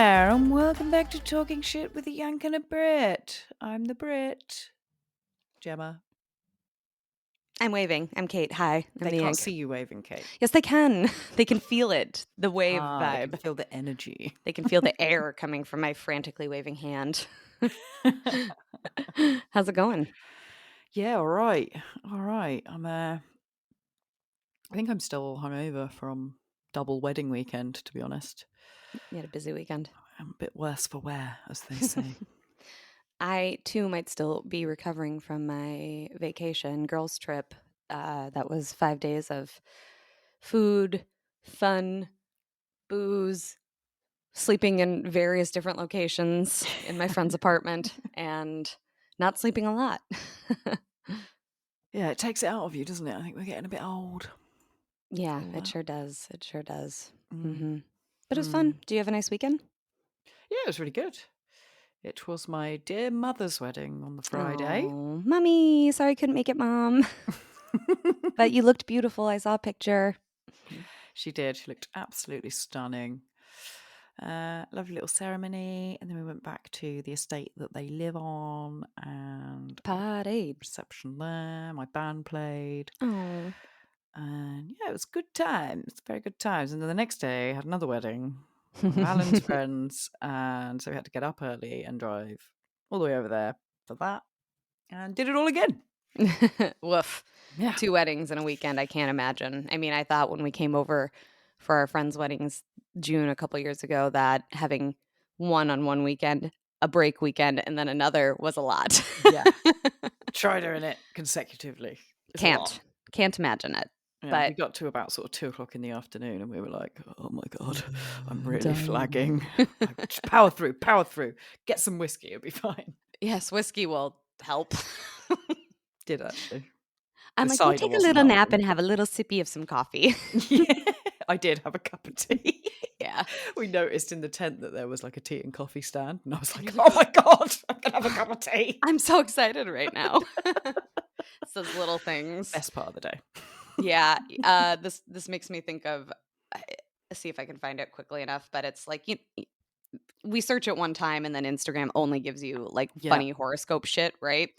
there, and welcome back to Talking Shit with a Yank and a Brit. I'm the Brit. Gemma. I'm waving. I'm Kate. Hi. I'm They the can't Yank. see you waving, Kate. Yes, they can. They can feel it. The wave They can vibe. feel the energy. They can feel the air coming from my frantically waving hand. How's it going? Yeah, all right. I think I'm still hungover from double wedding weekend, to be honest. You had a busy weekend. I'm a bit worse for wear, as they say. I, too, might still be recovering from my vacation girls' trip. That was 5 days of food, fun, booze, sleeping in various different locations in my friend's apartment, and not sleeping a lot. Yeah, it takes it out of you, doesn't it? I think we're getting a bit old. Yeah, All it that. sure does. It sure does. Mm. But it was fun. Do you have a nice weekend? Yeah, it was really good. It was my dear mother's wedding on the Friday. Oh, mommy. Sorry I couldn't make it, mom. But you looked beautiful. I saw a picture. She did. She looked absolutely stunning. Lovely little ceremony. And then we went back to the estate that they live on and Parade. reception there. My band played. Oh. And yeah, it was good times. Very good times. And then the next day, I had another wedding. One of Alan's friends. And so we had to get up early and drive all the way over there for that. And did it all again. Woof. Yeah. 2 weddings in a weekend. I can't imagine. I mean, I thought when we came over for our friends' weddings June a couple years ago that having one on one weekend, a break weekend, and then another was a lot. Yeah. Tried doing it consecutively. It's a lot. Can't imagine it. Yeah, But we got to about sort of 2:00 in the afternoon and we were like, oh my God, I'm really dying. flagging. Just power through. Get some whiskey, it'll be fine. Yes, whiskey will help. Did actually. I'm The like, go cider take a wasn't little nap helping. and have a little sippy of some coffee. Yeah, I did have a cup of tea. Yeah. We noticed in the tent that there was like a tea and coffee stand and I was like, oh my God, I'm going to have a cup of tea. I'm so excited right now. It's those little things. Best part of the day. Yeah. This makes me think of, see if I can find it quickly enough, but it's like, we search it one time and then Instagram only gives you like Yeah. funny horoscope shit, right?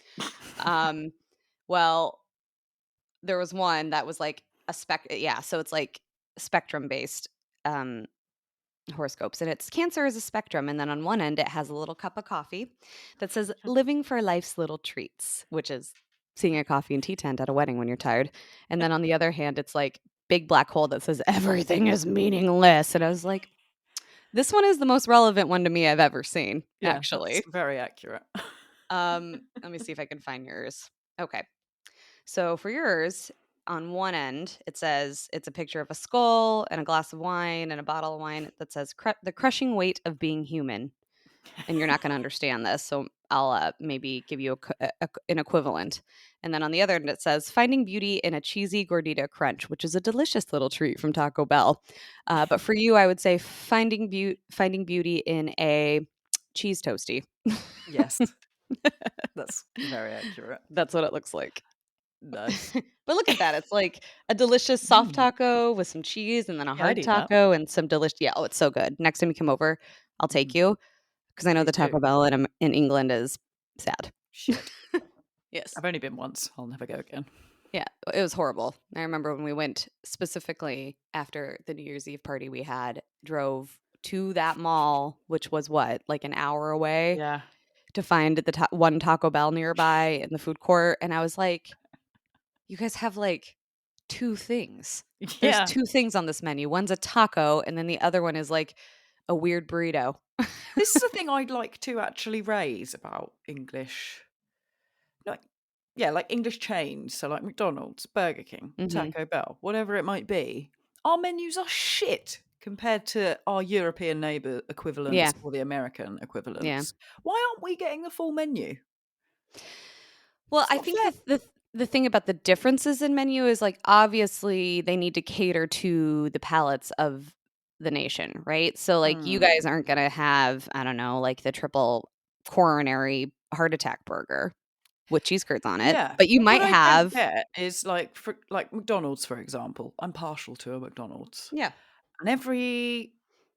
Well, there was one that was like so it's like spectrum based horoscopes, and it's Cancer is a spectrum, and then on one end it has a little cup of coffee that says living for life's little treats, which is seeing a coffee and tea tent at a wedding when you're tired. And then on the other hand it's like big black hole that says everything is meaningless, and I was like, this one is the most relevant one to me I've ever seen, Yeah, actually. that's very accurate. Let me see if I can find yours. Okay. So for yours, on one end, it says it's a picture of a skull and a glass of wine and a bottle of wine that says the crushing weight of being human. And you're not going to understand this, so I'll maybe give you an equivalent. And then on the other end, it says finding beauty in a cheesy gordita crunch, which is a delicious little treat from Taco Bell. But for you, I would say finding beauty in a cheese toasty. Yes, that's very accurate. That's what it looks like. Nice. But look at that. It's like a delicious soft taco with some cheese and then a Yeah, I'd hard eat that. taco and some delicious. Yeah, oh, it's so good. Next time you come over, I'll take you because I know the Please do. Taco Bell in England is sad. Shit. Yes. I've only been once. I'll never go again. Yeah, it was horrible. I remember when we went specifically after the New Year's Eve party we had, drove to that mall, which was what, like an hour away, Yeah. to find the one Taco Bell nearby in the food court. And I was like, you guys have like 2 things. There's Yeah. 2 things on this menu. One's a taco, and then the other one is like a weird burrito. This is the thing I'd like to actually raise about English. Like English chains. So like McDonald's, Burger King, Mhm. Taco Bell, whatever it might be. Our menus are shit compared to our European neighbour equivalents Yeah. or the American equivalents. Yeah. Why aren't we getting the full menu? Well, It's I not think fair. the thing about the differences in menu is, like, obviously, they need to cater to the palates of the nation, right? So, like, you guys aren't gonna have, I don't know, like, the triple coronary heart attack burger with cheese curds on it, Yeah. but you What might I don't have. get is like McDonald's, for example. I'm partial to a McDonald's. Yeah. And every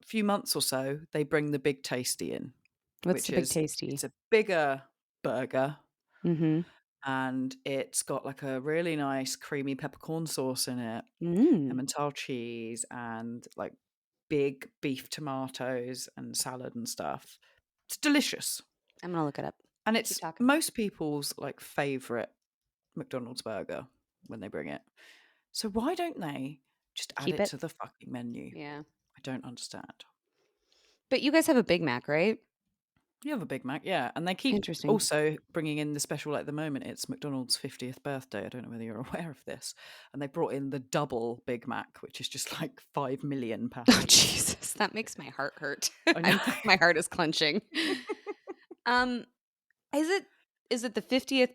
few months or so, they bring the Big Tasty in, What's which the Big is Tasty? it's a bigger burger, Mm-hmm. and it's got like a really nice creamy peppercorn sauce in it, Mm. Emmental cheese, and like big beef tomatoes and salad and stuff. It's delicious. I'm gonna look it up. And Keep it's talking. most people's like favorite McDonald's burger when they bring it. So why don't they just add Keep it it. to the fucking menu? Yeah. I don't understand. But you guys have a Big Mac, right? You have a Big Mac, yeah. And they keep Interesting. also bringing in the special at the moment. It's McDonald's 50th birthday. I don't know whether you're aware of this. And they brought in the double Big Mac, which is just like 5 million Oh patties. Jesus, that makes my heart hurt. I know. My heart is clenching. Um, is it the 50th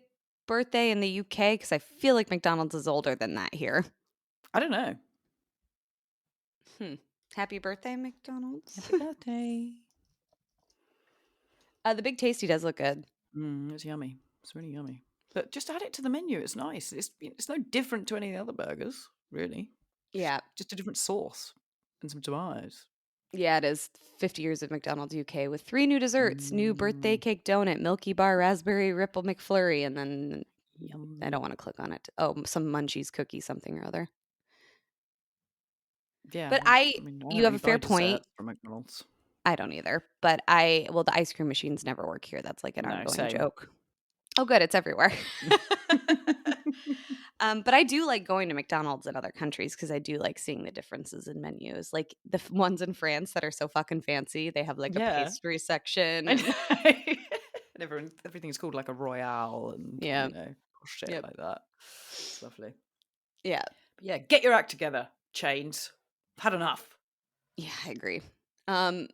birthday in the UK? Because I feel like McDonald's is older than that here. I don't know. Happy birthday, McDonald's. Happy birthday. The Big Tasty does look good. It's yummy. It's really yummy. But just add it to the menu. It's nice. It's no different to any of the other burgers, really. Yeah. Just a different sauce and some tomatoes. Yeah, it is 50 years of McDonald's UK with 3 new desserts, new birthday Mm, cake donut, Milky Bar, Raspberry Ripple McFlurry, and then I don't yum. want to click on it. Oh, some Munchies cookie something or other. Yeah, But I mean, I don't you have really a buy fair point. desserts from McDonald's. I don't either. But well, the ice cream machines never work here. That's like an No, ongoing same. joke. Oh, good. It's everywhere. But I do like going to McDonald's in other countries because I do like seeing the differences in menus. Like the ones in France that are so fucking fancy. They have like a Yeah, pastry section I and know. And everything's called like a Royale and, yeah. shit Yep. like that. It's lovely. Yeah. But yeah, get your act together, chains. I've had enough. Yeah, I agree. Um,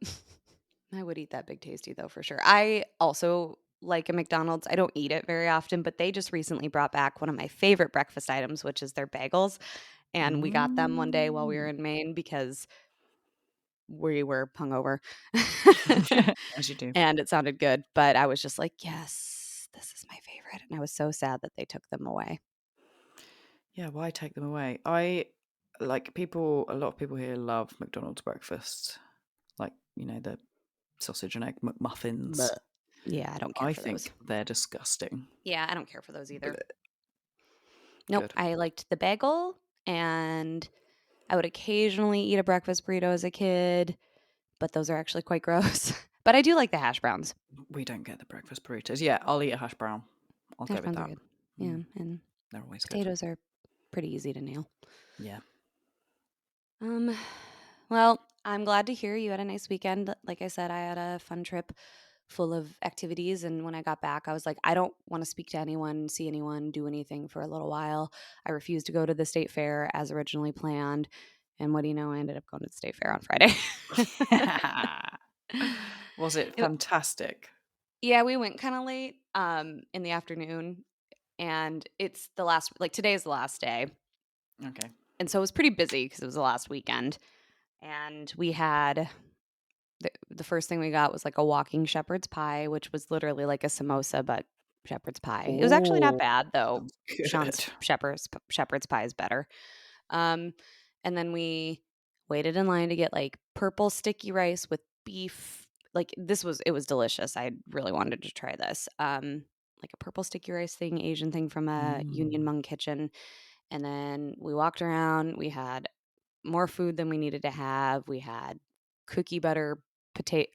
I would eat that Big Tasty though for sure. I also like a McDonald's. I don't eat it very often, but they just recently brought back one of my favorite breakfast items, which is their bagels. And we got them one day while we were Mm. in Maine because we were hungover. As you do. And it sounded good, but I was just like, "Yes, this is my favorite." And I was so sad that they took them away. Yeah, why take them away? A lot of people here love McDonald's breakfast. Like, the sausage and egg McMuffins. Bleh. Yeah, I don't care I for those. think they're disgusting. Yeah, I don't care for those either. Blech. Nope, Good. I liked the bagel, and I would occasionally eat a breakfast burrito as a kid, but those are actually quite gross. But I do like the hash browns. We don't get the breakfast burritos. Yeah, I'll eat a hash brown. I'll Hash go with browns are that. good. Yeah, Mm, and they're always good. potatoes are pretty easy to nail. Yeah. Um, well, I'm glad to hear you had a nice weekend. Like I said, I had a fun trip full of activities. And when I got back, I was like, I don't want to speak to anyone, see anyone, do anything for a little while. I refused to go to the state fair as originally planned. And what do you know? I ended up going to the state fair on Friday. Was it It- fantastic? yeah, we went kind of late in the afternoon. And it's the last, like today is the last day. Okay. And so it was pretty busy because it was the last weekend. And we had the first thing we got was like a walking shepherd's pie, which was literally like a samosa, but shepherd's pie. It was actually not Oh, bad though. sounds Sean's good. shepherd's pie is better. Um, and then we waited in line to get like purple sticky rice with beef. Like it was delicious. I really wanted to try this. Like a purple sticky rice thing, Asian thing from a Union Mm. Mung kitchen. And then we walked around. We had more food than we needed to have. We had cookie butter cookie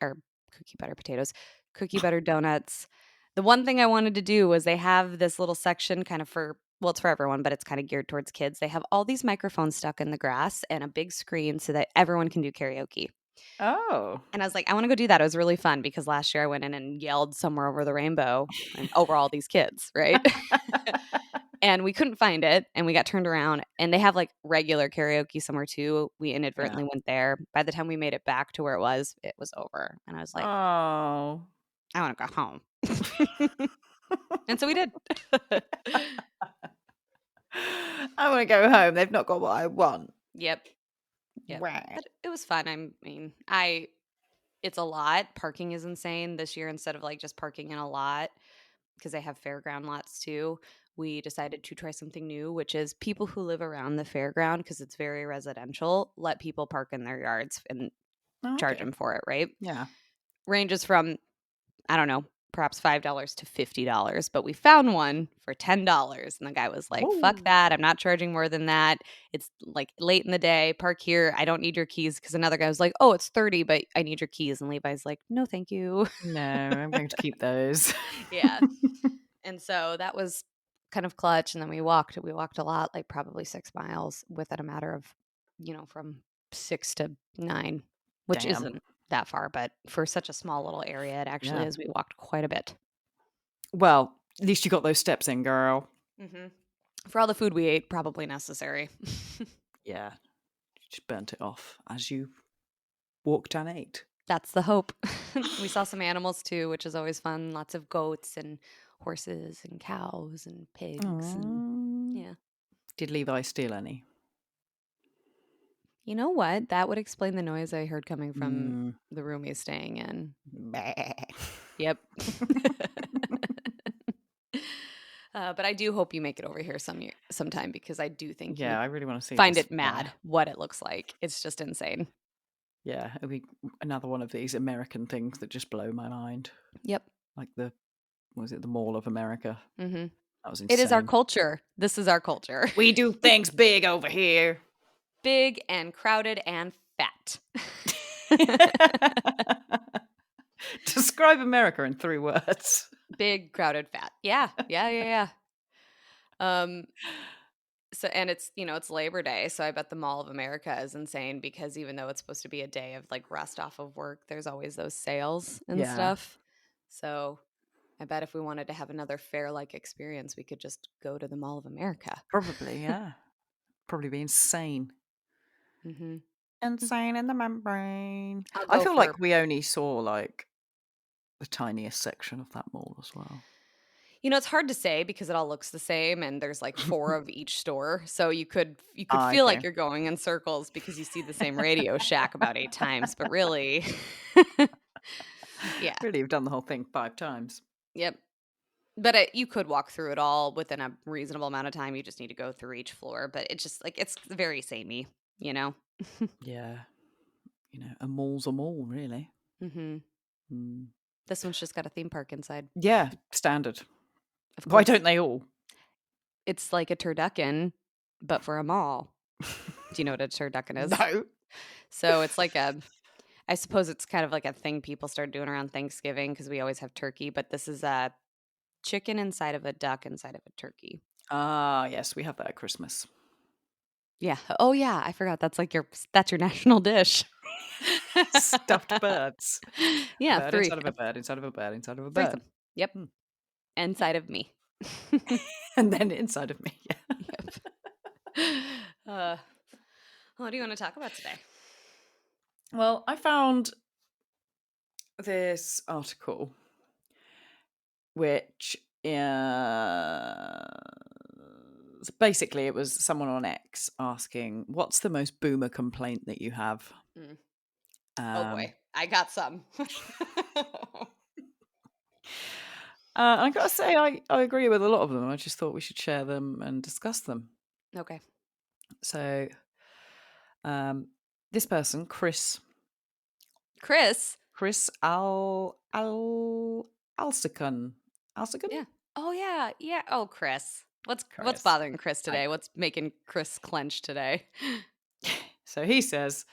butter potatoes, cookie butter donuts. The one thing I wanted to do was they have this little section kind of for well, it's for everyone, but it's kind of geared towards kids. They have all these microphones stuck in the grass and a big screen so that everyone can do karaoke. Oh. And I was like, I want to go do that. It was really fun because last year I went in and yelled somewhere over the rainbow and over all these kids, right? And we couldn't find it and we got turned around and they have like regular karaoke somewhere too. We Yeah. inadvertently went there. By the time we made it back to where it was over. And I was like, Oh. I want to go home. And so we did. I want to go home. They've not got what I want. Yep. Yep. Wah. But it was fun. I mean, it's a lot. Parking is insane this year instead of like just parking in a lot because they have fairground lots too. We decided to try something new, which is people who live around the fairground because it's very residential, let people park in their yards and Oh, charge okay. them for it, right? Yeah. Ranges from, I don't know, perhaps $5 to $50, but we found one for $10, and the guy was like, "Fuck Whoa. that, I'm not charging more than that. It's, like, late in the day, park here, I don't need your keys," because another guy was like, "Oh, it's 30, but I need your keys," and Levi's like, "No, thank you." No, I'm going to keep those. Yeah, and so that was kind of clutch, and then we walked a lot, like, probably 6 miles within a matter of, from 6 to 9, which Damn. isn't that far, but for such a small little area, it actually Yeah. is. We walked quite a bit. Well, at least you got those steps in, girl. Mhm. For all the food we ate, probably necessary. Yeah. You just burnt it off as you walked and ate. That's the hope. We saw some animals too, which is always fun. Lots of goats and horses and cows and pigs and Aw. yeah. Did Levi steal any? You know what? That would explain the noise I heard coming from Mm. the room he's staying in. Bah. Yep. But I do hope you make it over here sometime because I do think you Yeah, would I really want to see find this it mad what it looks like. It's just insane. Yeah, it'll be another one of these American things that just blow my mind. Yep. Like the Mall of America? Hmm. That was It is our insane. culture. This is our culture. We do things big over here. Big and crowded and fat. Describe America in 3 words. Big, crowded, fat. Yeah. Yeah, yeah, yeah. Um, so and it's Labor Day, so I bet the Mall of America is insane because even though it's supposed to be a day of like rest off of work, there's always those sales and Yeah, stuff. So I bet if we wanted to have another fair-like experience, we could just go to the Mall of America. probably, yeah. Probably be insane. Mm-hmm. Insane in the membrane. I'll I go feel for like we only saw, like, the tiniest section of that mall as well. It's hard to say because it all looks the same and there's like 4 of each store. So you could Ah, feel okay. like you're going in circles because you see the same Radio Shack about 8 times, but really yeah. Really, you've done the whole thing 5 times. Yep. But you could walk through it all within a reasonable amount of time. You just need to go through each floor, but it's just like it's very samey, you know? Yeah. A mall's a mall, really. Mhm. Mm. This one's just got a theme park inside. Yeah, standard. Of Why course. don't they all? It's like a turducken, but for a mall. Do you know what a turducken is? No. So it's like I suppose it's kind of like a thing people start doing around Thanksgiving because we always have turkey, but this is a chicken inside of a duck inside of a turkey. Ah, yes, we have that at Christmas. Yeah. Oh yeah, I forgot that's your national dish. Stuffed birds. A Yeah, bird inside of a bird, inside of a bird, inside of a bird. threesome. Yep. Hmm. Inside of me. And then inside of me. Yeah. Yep. What do you want to talk about today? Well, I found this article which basically it was someone on X asking, "What's the most boomer complaint that you have?" Mm. Oh Um, boy, I got some. I gotta say, I agree with a lot of them. I just thought we should share them and discuss them. Okay. So, this person, Chris. Chris Alsicon. Alsicon? Yeah. Oh yeah. Yeah. Oh, Chris. What's Chris. bothering Chris I- today? What's making Chris clench today? So he says,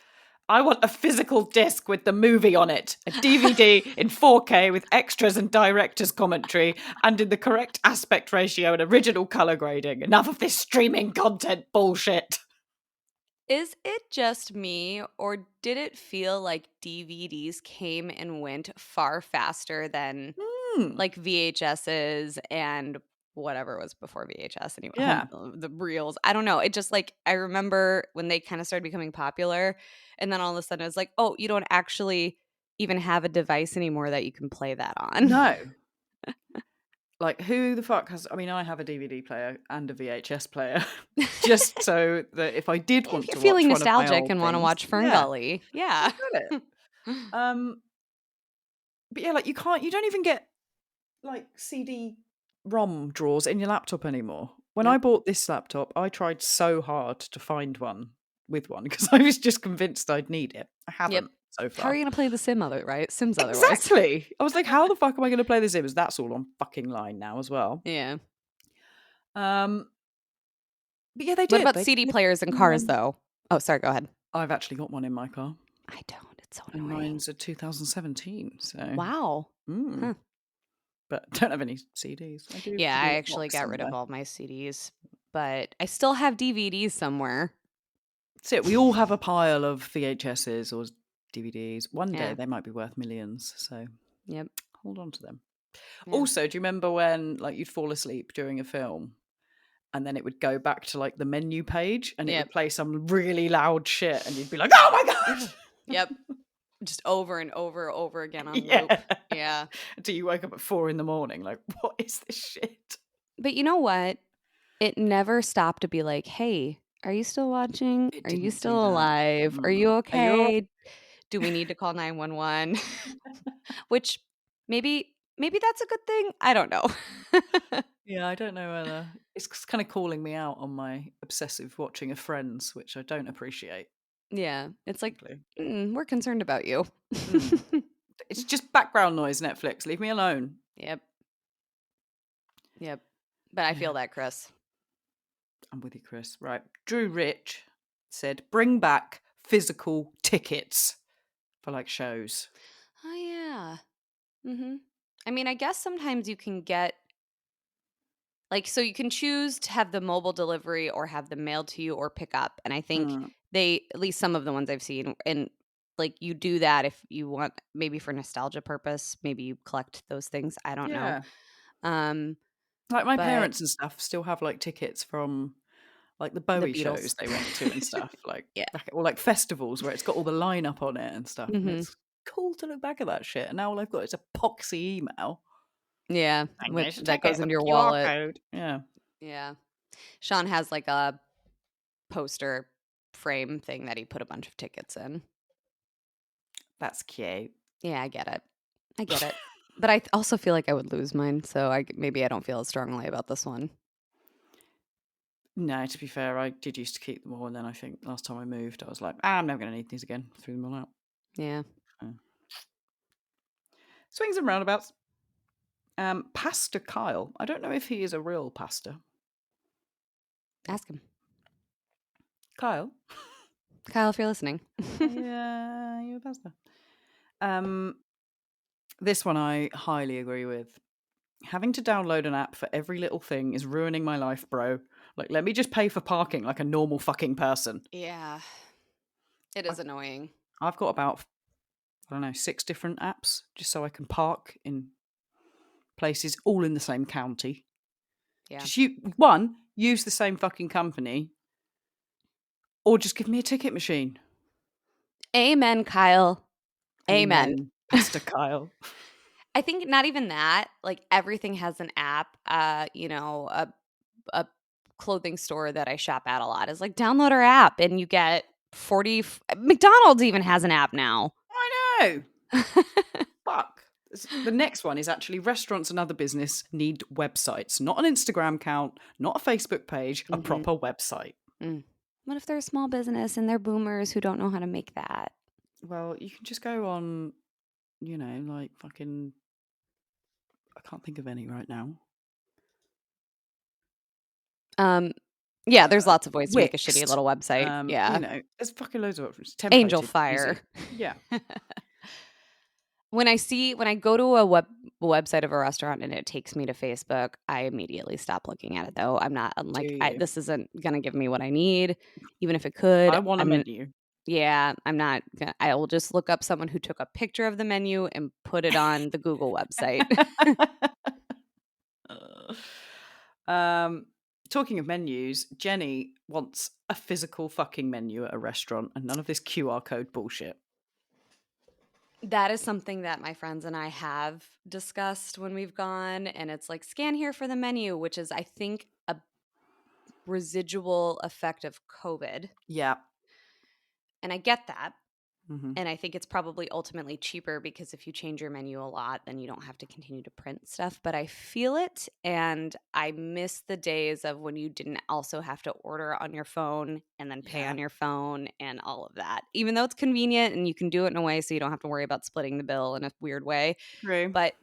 I want a physical disc with the movie on it, a DVD in 4K with extras and director's commentary, and in the correct aspect ratio and original color grading. Enough of this streaming content bullshit. Is it just me, or did it feel like DVDs came and went far faster than like VHSs and whatever was before VHS anyway, Yeah. the reels? I don't know. It just like I remember when they kind of started becoming popular, and then all of a sudden it's like, oh, you don't actually even have a device anymore that you can play that on. No. Like, who the fuck has... I mean, I have a DVD player and a VHS player, just so that if I did If want you're to feeling watch one of my nostalgic old and want to things, watch Ferngully, yeah. I get it. But yeah, like, you don't even get, like, CD-ROM drawers in your laptop anymore. When I Nope. bought this laptop, I tried so hard to find one with one because I was just convinced I'd need it. I haven't. Yep. so How are far. you gonna play the Sims otherwise? Exactly. I was like, how the fuck am I going to play The Sims? That's all on fucking line now as well. Yeah. Um, but yeah, they What did. about They CD did. players and cars, though? Oh, sorry, go ahead. I've actually got one in my car, I don't. It's so and annoying. mine's a 2017. So, Wow. Huh. but don't have any CDs. I do Yeah, have I a actually box got rid of somewhere. all my CDs, but I still have DVDs somewhere. That's it. We all have a pile of VHSs or DVDs. One day Yeah. they might be worth millions. So Yep. hold on to them. Yeah. Also, do you remember when like you'd fall asleep during a film and then it would go back to like the menu page and it Yep. would play some really loud shit and you'd be like, oh my God. Yep. Just over and over again on loop. Yeah. Yeah. Until you wake up at 4 a.m. Like, what is this shit? But you know what? It never stopped to be like, "Hey, are you still watching? It Are you didn't do still that. alive? Are you Are you all right? okay? Do we need to call 911?" Which maybe that's a good thing. I don't know. Yeah, I don't know whether it's kind of calling me out on my obsessive watching of Friends, which I don't appreciate, Yeah, it's like, frankly. We're concerned about you." Mm. It's just background noise, Netflix. Leave me alone. Yep. Yep. But I Yeah, feel that, Chris. I'm with you, Chris. Right. Drew Rich said, bring back physical tickets for like shows. Oh, yeah. Mhm. I mean, I guess sometimes you can get like, so you can choose to have the mobile delivery or have them mailed to you or pick up, and I think Mm. they at least some of the ones I've seen and, like, you do that if you want maybe for nostalgia purpose, maybe you collect those things, I don't know. Yeah. Um, Like my but parents and stuff still have like tickets from like the the Bowie shows Beatles. they went to and stuff, like Yeah. or like festivals where it's got all the lineup on it and stuff. And Mhm. it's cool to look back at that shit. And now all I've got is a poxy email. Yeah, Saying with there's a that ticket goes with into a your QR wallet. code. Yeah. Yeah. Sean has, like, a poster frame thing that he put a bunch of tickets in. That's cute. Yeah, I get it. I get it. But I also feel like I would lose mine, so maybe I don't feel as strongly about this one. No, to be fair, I did used to keep them all, and then I think last time I moved, I was like, I'm never going to need these again. Threw them all out. Yeah. Uh, Swings and roundabouts. Pastor Kyle. I don't know if he is a real pastor. Ask him. Kyle. Kyle, if you're listening. Yeah, you're a pastor. This one I highly agree with. Having to download an app for every little thing is ruining my life, bro. Like, let me just pay for parking like a normal fucking person. Yeah. It is annoying. I've got about, I don't know, 6 different apps just so I can park in places all in the same county. Yeah. Just use the same fucking company, or just give me a ticket machine. Amen, Kyle. Amen. Amen, Pastor Kyle. I think not even that. Like everything has an app. A clothing store that I shop at a lot is like download our app and you get 40 McDonald's even has an app now. I know. Fuck. The next one is actually restaurants and other business need websites, not an Instagram account, not a Facebook page, a Mhm. proper website. What if they're a small business and they're boomers who don't know how to make that? Well, you can just go on, like fucking. I can't think of any right now. Yeah, there's lots of ways to make a shitty Wix. little website. Yeah. There's fucking loads of options. Angel Templated, Fire. easy. Yeah. When I go to a website of a restaurant and it takes me to Facebook, I immediately stop looking at it though. I'm Do like, you? this isn't gonna give me what I need, even if it could. I want a menu. I'm not gonna. I will just look up someone who took a picture of the menu and put it on the Google website. um, Talking of menus, Jenny wants a physical fucking menu at a restaurant and none of this QR code bullshit. That is something that my friends and I have discussed when we've gone, and it's like scan here for the menu, which is I think a residual effect of COVID, Yeah. and I get that. And I think it's probably ultimately cheaper because if you change your menu a lot, then you don't have to continue to print stuff. But I feel it, and I miss the days of when you didn't also have to order on your phone and then pay on your phone and all of that. Even though it's convenient and you can do it in a way so you don't have to worry about splitting the bill in a weird way. True. But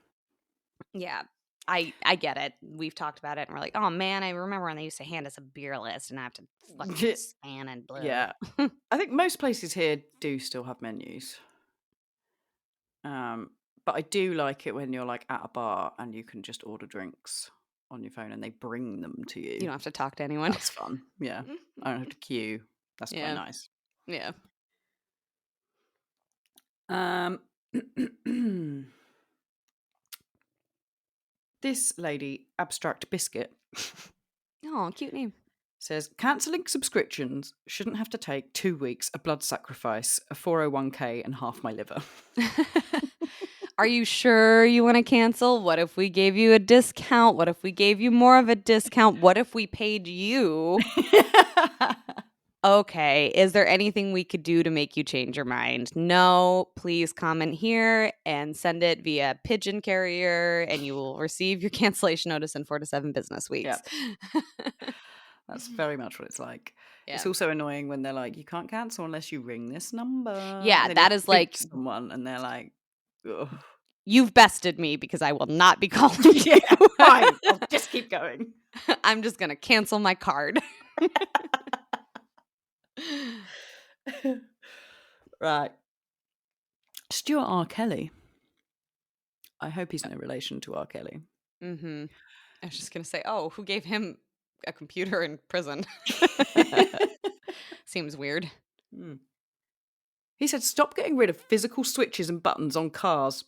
yeah, I get it. We've talked about it and we're like, oh man, I remember when they used to hand us a beer list and I have to fucking scan and blah. Yeah. I think most places here do still have menus. But I do like it when you're like at a bar and you can just order drinks on your phone and they bring them to you. You don't have to talk to anyone. That's fun. Yeah. I don't have to queue. That's quite nice. Yeah. This lady, Abstract Biscuit, Oh, cute name. says cancelling subscriptions shouldn't have to take 2 weeks, a blood sacrifice, a 401k, and half my liver. Are you sure you want to cancel? What if we gave you a discount? What if we gave you more of a discount? What if we paid you? Okay, is there anything we could do to make you change your mind? No, please comment here and send it via pigeon carrier, and you will receive your cancellation notice in 4 to 7 business weeks. That's very much what it's like. Yeah. It's also annoying when they're like, you can't cancel unless you ring this number. Yeah, that is like someone and they're like, ugh. You've bested me because I will not be calling you. Yeah, fine. I'll just keep going. I'm just going to cancel my card. Right. Stuart R. Kelly. I hope he's no relation to R. Kelly. Mm-hmm. I was just going to say, oh, who gave him a computer in prison? Seems weird. He said, stop getting rid of physical switches and buttons on cars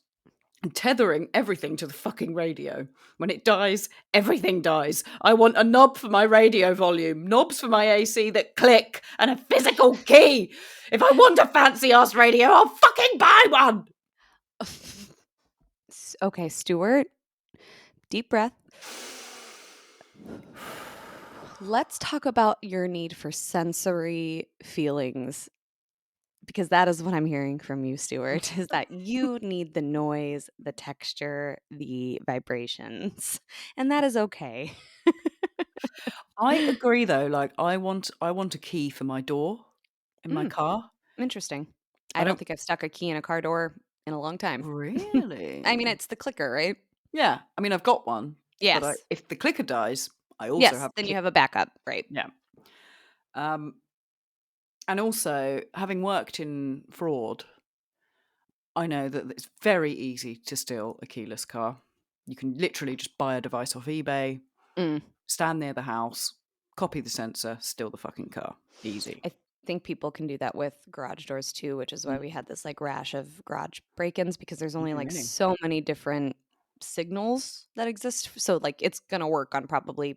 and tethering everything to the fucking radio. When it dies, everything dies. I want a knob for my radio volume, knobs for my AC that click, and a physical key. If I want a fancy-ass radio, I'll fucking buy one. Okay, Stuart, deep breath. Let's talk about your need for sensory feelings, because that is what I'm hearing from you, Stuart, is that you need the noise, the texture, the vibrations, and that is okay. I agree, though. Like, I want a key for my door in my car. Interesting. I don't think I've stuck a key in a car door in a long time. Really? I mean, it's the clicker, right? Yeah. I mean, I've got one. Yes. But if the clicker dies, I also have. Then you have a backup, right? Yeah. And also, having worked in fraud, I know that it's very easy to steal a keyless car. You can literally just buy a device off eBay, stand near the house, copy the sensor, steal the fucking car. Easy. I think people can do that with garage doors too, which is why we had this like rash of garage break-ins, because there's only like so many different signals that exist. So like it's going to work on probably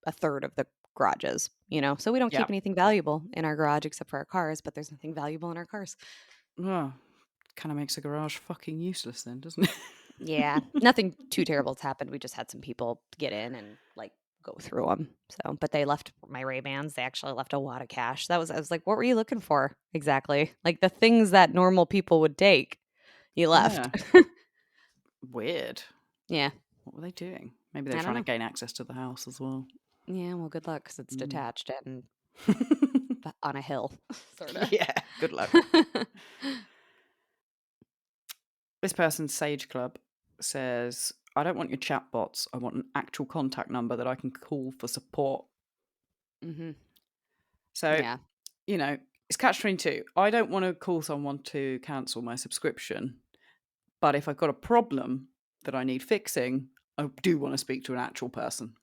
a third of the garages, you know? So we don't keep anything valuable in our garage except for our cars, but there's nothing valuable in our cars. Well, kind of makes a garage fucking useless then, doesn't it? Yeah, nothing too terrible has happened. We just had some people get in and like go through them. So, but they left my Ray-Bans. They actually left a wad of cash. I was like, what were you looking for exactly? Like the things that normal people would take, you left. Yeah. Weird. Yeah. What were they doing? Maybe they're trying to gain access to the house as well. Yeah, well, good luck because it's detached and on a hill, sort of. Yeah, good luck. This person, Sage Club, says, I don't want your chatbots. I want an actual contact number that I can call for support. So, you know, it's catch-22. I don't want to call someone to cancel my subscription. But if I've got a problem that I need fixing, I do want to speak to an actual person.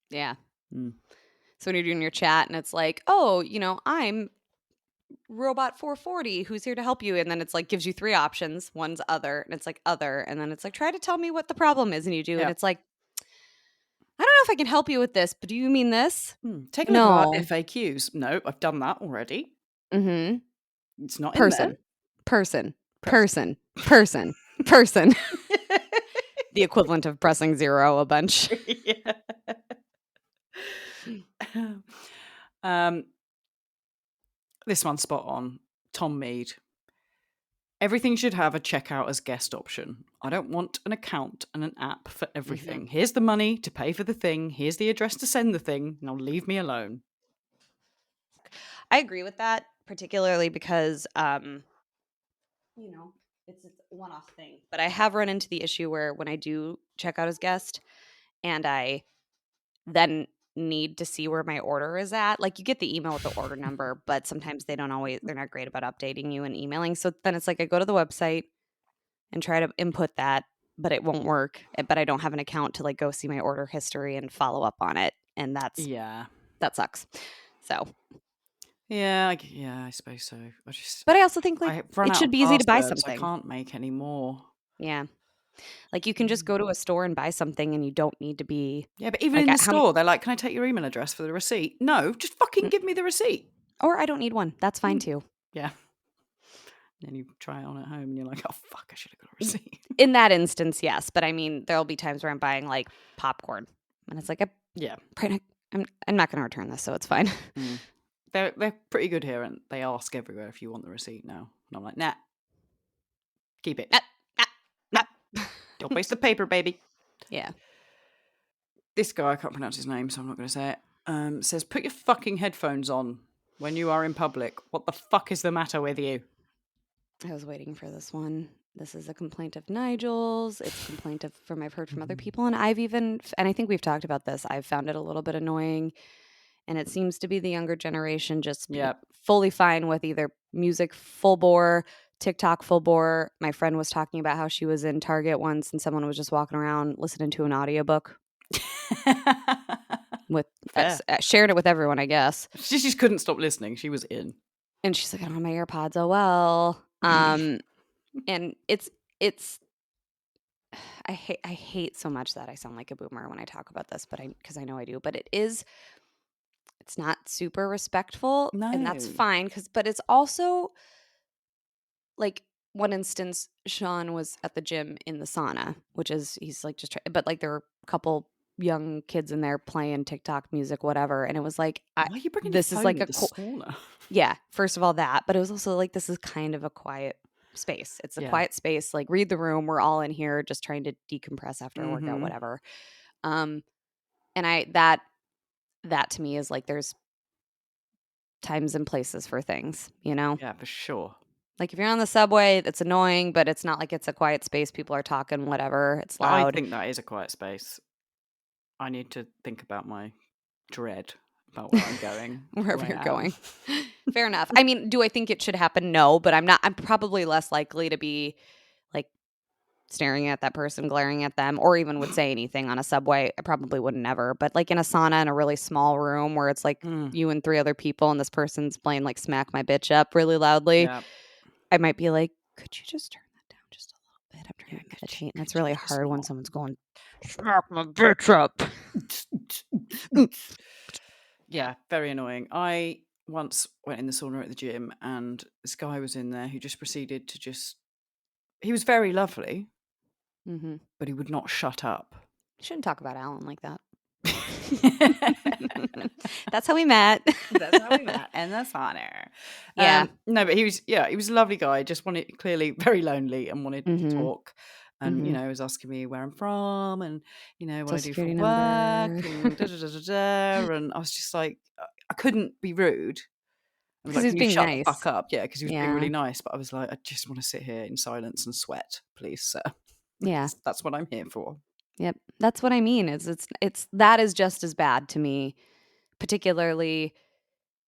Yeah. So when you're doing your chat and it's like, oh, you know, I'm Robot 440 who's here to help you, and then it's like gives you 3 options. One's other, and it's like other, and then it's like try to tell me what the problem is, and you do, and it's like, I don't know if I can help you with this, but do you mean this? Take a look at our FAQs. No, I've done that already. It's not in there. Person. The equivalent of pressing 0 a bunch. This one's spot on. Tom Mead. Everything should have a checkout as guest option. I don't want an account and an app for everything. Here's the money to pay for the thing. Here's the address to send the thing. Now leave me alone. I agree with that, particularly because, it's a one-off thing. But I have run into the issue where when I do check out as guest and I then need to see where my order is at, like you get the email with the order number, but sometimes they're not great about updating you and emailing. So then it's like I go to the website and try to input that, but it won't work. But I don't have an account to like go see my order history and follow up on it. And that sucks. So Yeah, I suppose so. but I also think like I've run it out should of be easy to buy passwords. I something. can't make any more. Yeah. Like you can just go to a store and buy something and you don't need to be Yeah, but even like in the store, they're like, "Can I take your email address for the receipt?" No, just fucking give me the receipt. or I don't need one. That's fine too. Yeah. Then you try it on at home and you're like, "Oh fuck, I should have got a receipt." In that instance, yes. But I mean, there'll be times where I'm buying like popcorn and it's like, I'm not going to return this, so it's fine. They're pretty good here, and they ask everywhere if you want the receipt now. And I'm like, nah, keep it. Nah. Don't waste the paper, baby. Yeah. This guy, I can't pronounce his name, so I'm not going to say it, says, put your fucking headphones on when you are in public. What the fuck is the matter with you? I was waiting for this one. This is a complaint of Nigel's. It's a complaint I've heard from other people. And and I think we've talked about this. I've found it a little bit annoying. And it seems to be the younger generation just fully fine with either music full bore, TikTok full bore. My friend was talking about how she was in Target once and someone was just walking around listening to an audiobook with sharing it with everyone, I guess. She just couldn't stop listening. She was in. And she's like, I don't have my AirPods. Oh, well. And it's I hate so much that I sound like a boomer when I talk about this, but because I know I do, but it's not super respectful. No. And that's fine but it's also like one instance, Sean was at the gym in the sauna, which is he's like but like there were a couple young kids in there playing TikTok music, whatever, and it was like, why are you bringing this your is phone like to the sauna? Yeah, first of all that, but it was also like this is kind of a quiet space. It's a quiet space. Like read the room. We're all in here just trying to decompress after a workout, whatever. And that to me is like there's times and places for things, Yeah, for sure. Like if you're on the subway, it's annoying, but it's not like it's a quiet space. People are talking, whatever. It's loud. I think that is a quiet space. I need to think about my dread about where I'm going. Wherever you're going. Fair enough. I mean, do I think it should happen? No, but I'm probably less likely to be like staring at that person, glaring at them, or even would say anything on a subway. I probably wouldn't ever. But like in a sauna in a really small room where it's like you and 3 other people and this person's playing like Smack My Bitch Up really loudly, I might be like, could you just turn that down just a little bit? I'm trying to meditate. And it's really hard when someone's going, Smack My Bitch Up. Yeah, very annoying. I once went in the sauna at the gym and this guy was in there who just proceeded to he was very lovely, but he would not shut up. You shouldn't talk about Alan like that. That's how we met. That's how we met in the sauna. Yeah. No, but he was a lovely guy. Just clearly very lonely and wanted to talk. And, he was asking me where I'm from and, what I do for work and da-da-da-da-da. And I was just like, I couldn't be rude. I was like, Because he's can you being shut nice. the fuck up? Yeah, because he was being really nice. But I was like, I just want to sit here in silence and sweat, please, sir. Yeah. That's what I'm here for. Yep. That's what I mean. It's that is just as bad to me, particularly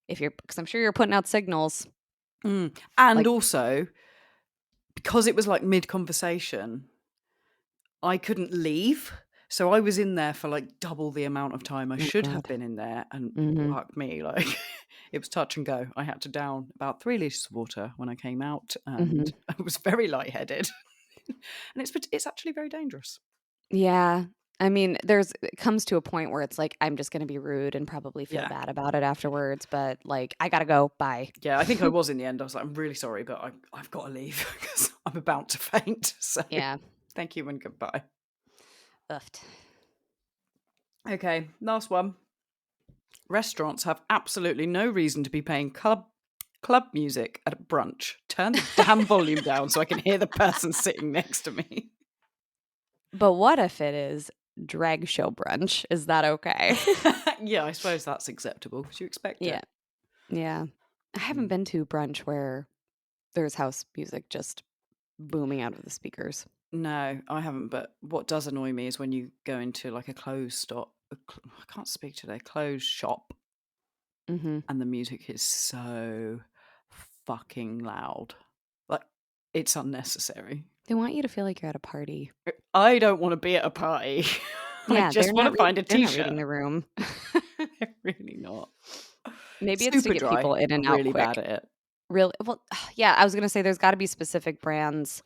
because I'm sure you're putting out signals. And also, because it was like mid-conversation, I couldn't leave. So I was in there for like double the amount of time I should have been in there. And fuck me, like it was touch and go. I had to down about 3 liters of water when I came out and I was very lightheaded. And it's actually very dangerous. Yeah. I mean, it comes to a point where it's like, I'm just going to be rude and probably feel bad about it afterwards. But like, I got to go. Bye. Yeah, I think I was in the end. I was like, I'm really sorry, but I've got to leave because I'm about to faint. So yeah. Thank you and goodbye. Uffed. Okay, last one. Restaurants have absolutely no reason to be paying club Club music at a brunch. Turn the damn volume down so I can hear the person sitting next to me. But what if it is drag show brunch? Is that okay? Yeah, I suppose that's acceptable because you expect Yeah. it. Yeah. I haven't been to brunch where there's house music just booming out of the speakers. No, I haven't. But what does annoy me is when you go into like a clothes stop. I can't speak today. Clothes shop, Mm-hmm. and the music is so fucking loud. Like it's unnecessary. They want you to feel like you're at a party. I don't want to be at a party. I Yeah, just want to find a they're not t-shirt. reading the room. They're really not. Maybe it's to Super get dry. people in and out Really quick. bad at it. Really? Well, yeah, I was gonna say there's got to be specific brands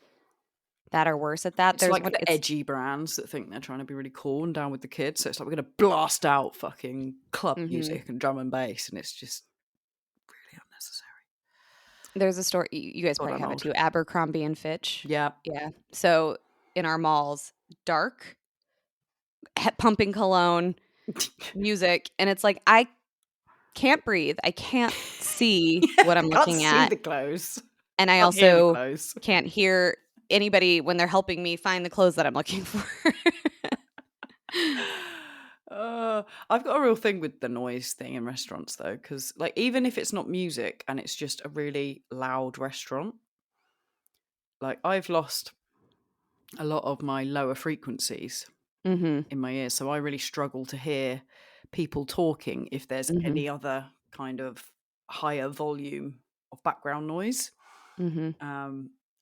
that are worse at that. It's There's like what the it's edgy brands that think they're trying to be really cool and down with the kids. So it's like we're going to blast out fucking club music and drum and bass, and it's just really unnecessary. there's a store you guys God, probably I'm have it old. too. Abercrombie and Fitch. Yeah. Yeah. So in our malls, dark, pumping cologne, music, and it's like I can't breathe. I can't see what I'm I can't looking see at, the clothes. and I Can't hear the also clothes. can't hear anybody when they're helping me find the clothes that I'm looking for. I've got a real thing with the noise thing in restaurants though, because like even if it's not music and it's just a really loud restaurant, like I've lost a lot of my lower frequencies Mhm. in my ears, so I really struggle to hear people talking if there's Mhm. any other kind of higher volume of background noise. Mhm.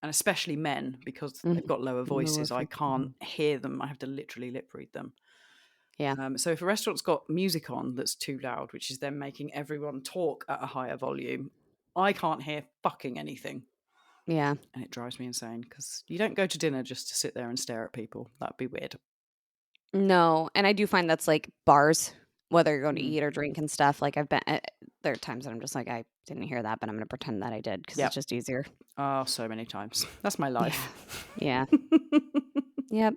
And especially men, because they've Mhm. got lower Lower voices, I freq can't hear them. I have to literally lip read them. Yeah. So if a restaurant's got music on that's too loud, which is then making everyone talk at a higher volume, I can't hear fucking anything. Yeah. And it drives me insane because you don't go to dinner just to sit there and stare at people. That'd be weird. No, and I do find that's, like, bars, whether you're going to Mm. eat or drink and stuff, like, I've been there are times that I'm just like, "I didn't hear that, but I'm gonna pretend that I did because it's Yep. just easier." Oh, so many times. That's my Yeah. life. Yeah. Yep.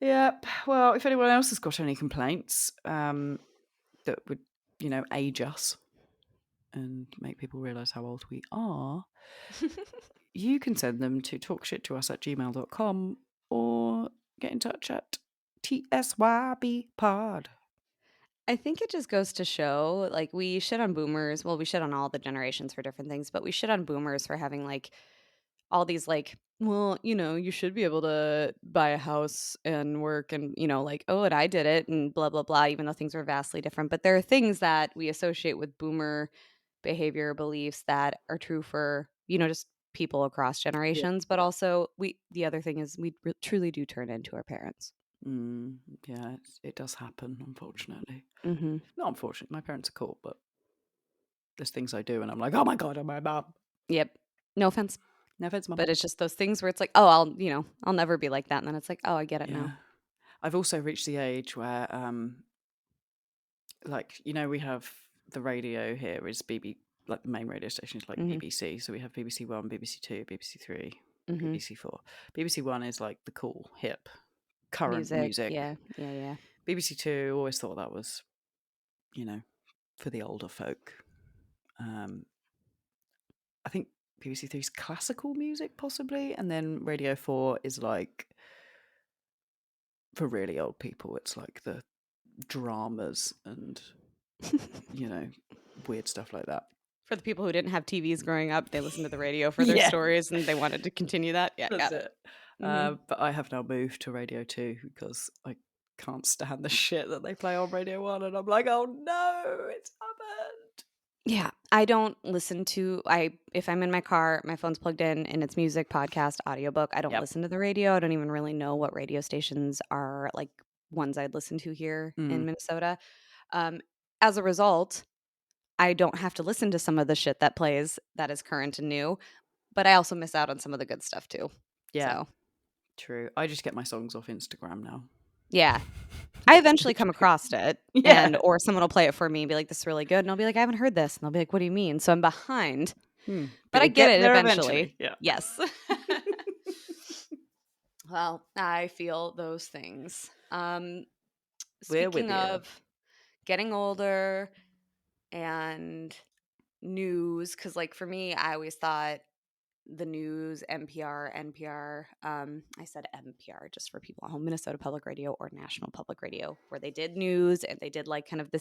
Yep. Well, if anyone else has got any complaints that would, age us and make people realise how old we are, you can send them to talkshittous@gmail.com or get in touch at TSYBpod. I think it just goes to show, like, we shit on boomers well, we shit on all the generations for different things, but we shit on boomers for having, like, all these, like, "Well, you should be able to buy a house and work," and, like, "Oh, and I did it," and blah, blah, blah, even though things are vastly different, but there are things that we associate with boomer behavior, beliefs that are true for, just people across Yeah. generations, but also the other thing is we truly do turn into our parents. Yeah, it does happen, unfortunately. Mhm. Not unfortunately, my parents are cool, but there's things I do and I'm like, oh my God, I'm my mum. Yep. No offense, No offense, mum. but it's just those things where it's like, "Oh, I'll never be like that," and then it's like, "Oh, I get it Yeah. now." I've also reached the age where, we have the radio here is like the main radio station is like Mhm. BBC. So we have BBC One, BBC Two, BBC Three, Mhm. BBC Four. BBC One is like the cool, hip, current Music, music. yeah. Yeah, yeah. BBC Two, always thought that was, for the older folk. I think BBC Three is classical music, possibly, and then Radio 4 is like for really old people. It's like the dramas and weird stuff like that. For the people who didn't have TVs growing up, they listened to the radio for their Yeah, stories and they wanted to continue that. Yeah, that's got it. it. Mhm. But I have now moved to Radio 2 because I can't stand the shit that they play on Radio 1, and I'm like, oh no, it's happened. Yeah, I don't listen to if I'm in my car, my phone's plugged in and it's music, podcast, audiobook, I don't Yep. listen to the radio. I don't even really know what radio stations are like ones I'd listen to here in Minnesota. Um, as a result, I don't have to listen to some of the shit that plays that is current and new, but I also miss out on some of the good stuff too. Yeah, So, true. I just get my songs off Instagram now. yeah. I eventually come Literally. across it Yeah. or someone will play it for me and be like, "This is really good." And I'll be like, "I haven't heard this." And they'll be like, "What do you mean?" So I'm behind, but I You'll get get it there eventually. eventually. Yeah. Yes. Well, I feel those things. We're with Speaking you. of getting older and news, because like for me, I always thought the news, NPR. I said NPR just for people at home, Minnesota Public Radio or National Public Radio, where they did news and they did like kind of the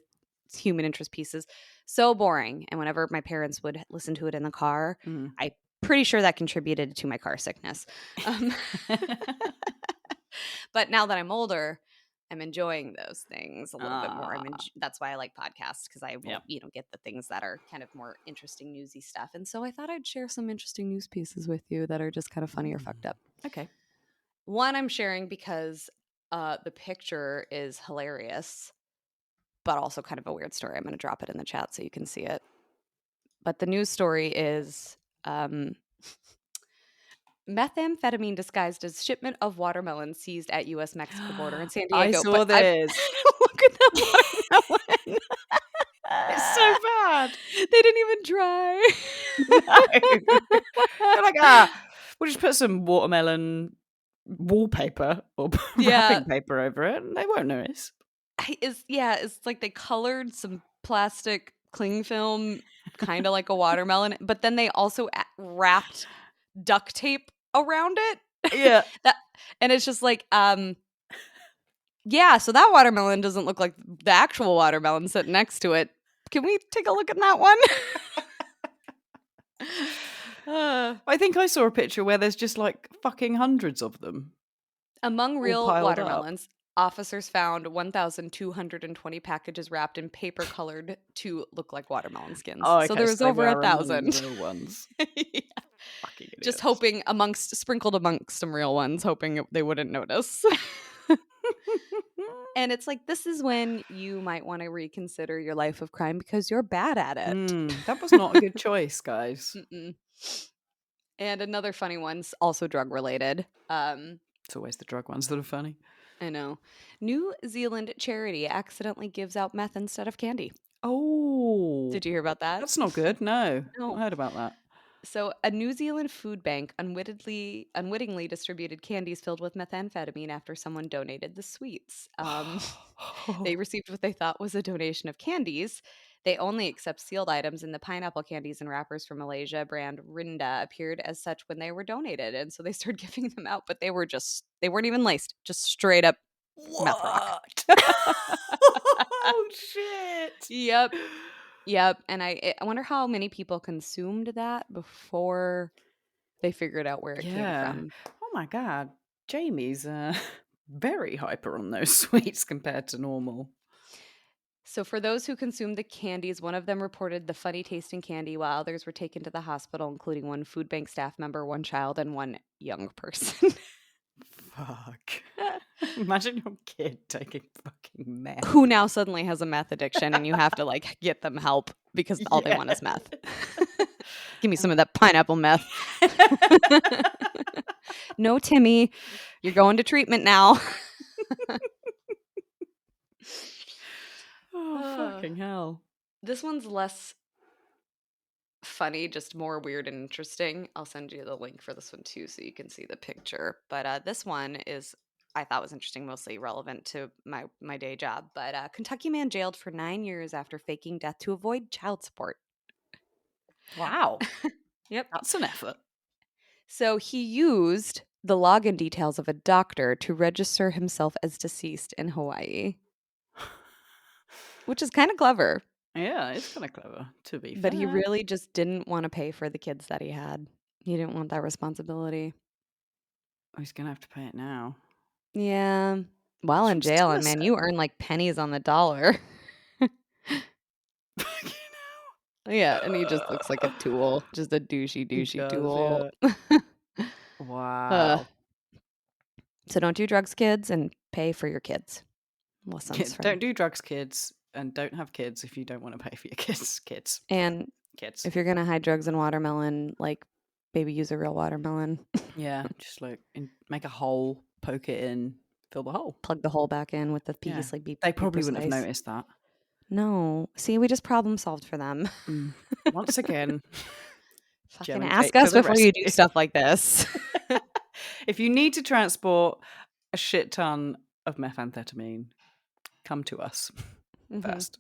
human interest pieces. So boring. And whenever my parents would listen to it in the car, I'm pretty sure that contributed to my car sickness. But now that I'm older, I'm enjoying those things a little bit more. That's why I like podcasts, because I will, get the things that are kind of more interesting, newsy stuff. And so I thought I'd share some interesting news pieces with you that are just kind of funny or fucked up. Okay. One I'm sharing because the picture is hilarious, but also kind of a weird story. I'm going to drop it in the chat so you can see it. But the news story is methamphetamine disguised as shipment of watermelon seized at U.S.-Mexico border in San Diego. I saw this. Look at that watermelon. It's so bad. They didn't even try. No. They're like, we'll just put some watermelon wallpaper or wrapping paper over it and they won't notice. It's like they colored some plastic cling film, kind of like a watermelon, but then they also wrapped duct tape around it. Yeah. And it's just like, so that watermelon doesn't look like the actual watermelon sitting next to it. Can we take a look at that one? I think I saw a picture where there's just like fucking hundreds of them. Among real watermelons, officers found 1,220 packages wrapped in paper colored to look like watermelon skins. Oh, okay. So there was over 1,000 real ones. Fucking idiots. Just hoping sprinkled amongst some real ones, hoping they wouldn't notice. And it's like, this is when you might want to reconsider your life of crime because you're bad at it. That was not a good choice, guys. And another funny one's also drug related. It's always the drug ones that are funny. I know. New Zealand charity accidentally gives out meth instead of candy. Oh. Did you hear about that? That's not good. No. I heard about that. So a New Zealand food bank unwittingly distributed candies filled with methamphetamine after someone donated the sweets. They received what they thought was a donation of candies. They only accept sealed items, and the pineapple candies and wrappers from Malaysia brand Rinda appeared as such when they were donated. And so they started giving them out, but they weren't even laced, just straight up meth rock. Oh, shit. Yep. And I wonder how many people consumed that before they figured out where it came from. Oh my God. Jamie's very hyper on those sweets compared to normal. So for those who consumed the candies, one of them reported the funny tasting candy while others were taken to the hospital, including one food bank staff member, one child, and one young person. Fuck. Imagine your kid taking fucking meth. Who now suddenly has a meth addiction and you have to like get them help because all they want is meth. Give me some of that pineapple meth. No, Timmy, you're going to treatment now. Oh, fucking hell. This one's less funny, just more weird and interesting. I'll send you the link for this one too so you can see the picture. But this one I thought was interesting, mostly relevant to my day job. But Kentucky man jailed for 9 years after faking death to avoid child support. Wow. Yep. That's an effort. So he used the login details of a doctor to register himself as deceased in Hawaii. Which is kind of clever. Yeah, it's kind of clever, to be fair. But he really just didn't want to pay for the kids that he had. He didn't want that responsibility. Oh, he's going to have to pay it now. Yeah. While in jail, and man, you earn like pennies on the dollar. Yeah, and he just looks like a tool. Just a douchey tool. Yeah. Wow. So don't do drugs, kids, and pay for your kids. Lessons don't do drugs, kids, and don't have kids if you don't want to pay for your kids. And if you're going to hide drugs in watermelon, like, maybe use a real watermelon. Yeah, just like make a hole, poke it in, fill the hole. Plug the hole back in with the piece. Yeah. They probably wouldn't have noticed that. No. See, we just problem solved for them. Once again. Fucking ask us before you do stuff like this. If you need to transport a shit ton of methamphetamine, come to us first.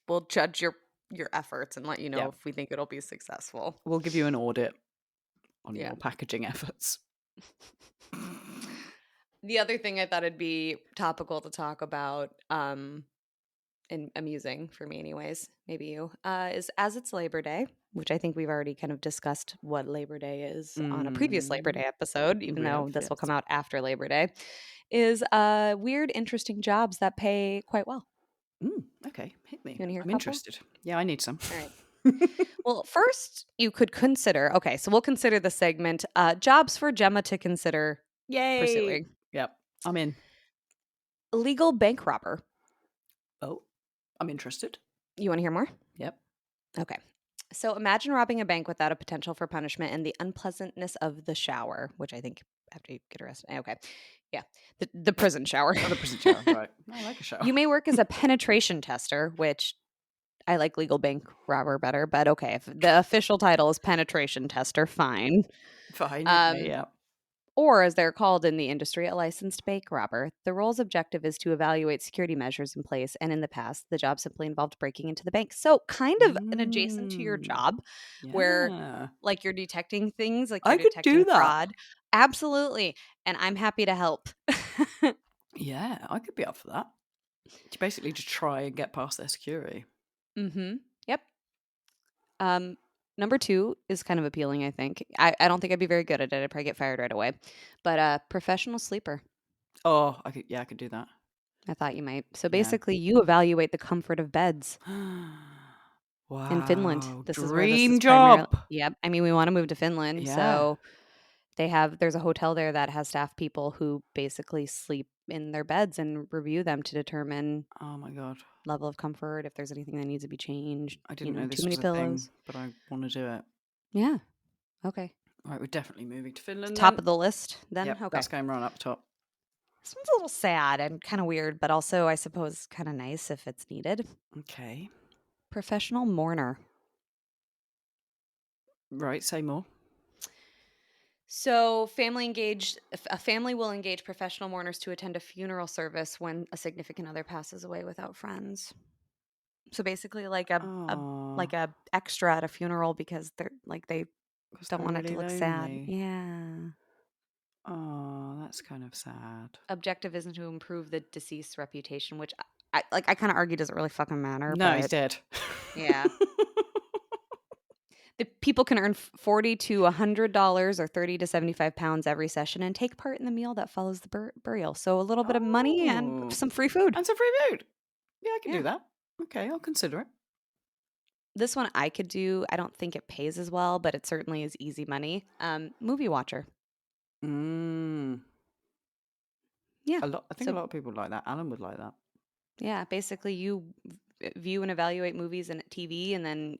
We'll judge your your efforts and let you know Yeah. if we think it'll be successful. We'll give you an audit on Yeah. your packaging efforts. The other thing I thought it'd be topical to talk about, and amusing for me anyways, maybe you, is as it's Labor Day, which I think we've already kind of discussed what Labor Day is on a previous Labor Day episode, even We have, though this will yes. come out after Labor Day, is weird, interesting jobs that pay quite well. Okay, hit me. You wanna hear a I'm couple? interested. Yeah, I need some. All right. Well, first, you could consider, okay, so we'll consider the segment jobs for Gemma to consider Yay! pursuing. Yep, I'm in. Legal bank robber. Oh, I'm interested. You want to hear more? Yep. Okay. So imagine robbing a bank without a potential for punishment and the unpleasantness of the shower, which I think after you get arrested. Okay. Yeah. The prison shower. Oh, the prison shower, right. I like a shower. You may work as a penetration tester, which I like legal bank robber better, but okay. If the official title is penetration tester, fine. Fine, okay, Um, yeah. or as they're called in the industry, a licensed bank robber. The role's objective is to evaluate security measures in place, and in the past, the job simply involved breaking into the bank. So, kind of an adjacent to your job, where Yeah. like you're detecting things, like I you're could do detecting that. fraud. Absolutely, and I'm happy to help. Yeah, I could be up for that. You basically just try and get past their security. Mm-hmm. Yep. Number 2 is kind of appealing. I think. I don't think I'd be very good at it. I'd probably get fired right away. But professional sleeper. Oh, I could do that. I thought you might. So Yeah. basically, you evaluate the comfort of beds. In Finland. Wow, This is where this is dream primarily. job. Yep. I mean, we want to move to Finland, Yeah. so there's a hotel there that has staff people who basically sleep in their beds and review them to determine Oh my god. level of comfort, if there's anything that needs to be changed, I didn't know too this many was a thing, pillows. but I want to do it. Yeah. Okay. Right, we're definitely moving to Finland Top then. of the list then. Yep, Okay. that's going right up the top. This one's a little sad and kind of weird, but also I suppose kind of nice if it's needed. Okay. Professional mourner. Right, say more. So, a family will engage professional mourners to attend a funeral service when a significant other passes away without friends. So basically, like a Oh, like a extra at a funeral because they because don't they're want it to really look sad. lonely. Yeah. Oh, that's kind of sad. Objective isn't to improve the deceased's reputation, which I kind of argue doesn't really fucking matter. No, he's But dead. yeah. The people can earn $40 to $100 or 30 to 75 pounds every session and take part in the meal that follows the burial. So a little bit of money and Oh, some free food. and some free food. Yeah, I can Yeah. do that. Okay, I'll consider it. This one I could do. I don't think it pays as well, but it certainly is easy money. Movie watcher. Mm. Yeah. I think a So lot of people like that. Alan would like that. yeah, basically you view and evaluate movies and TV, and then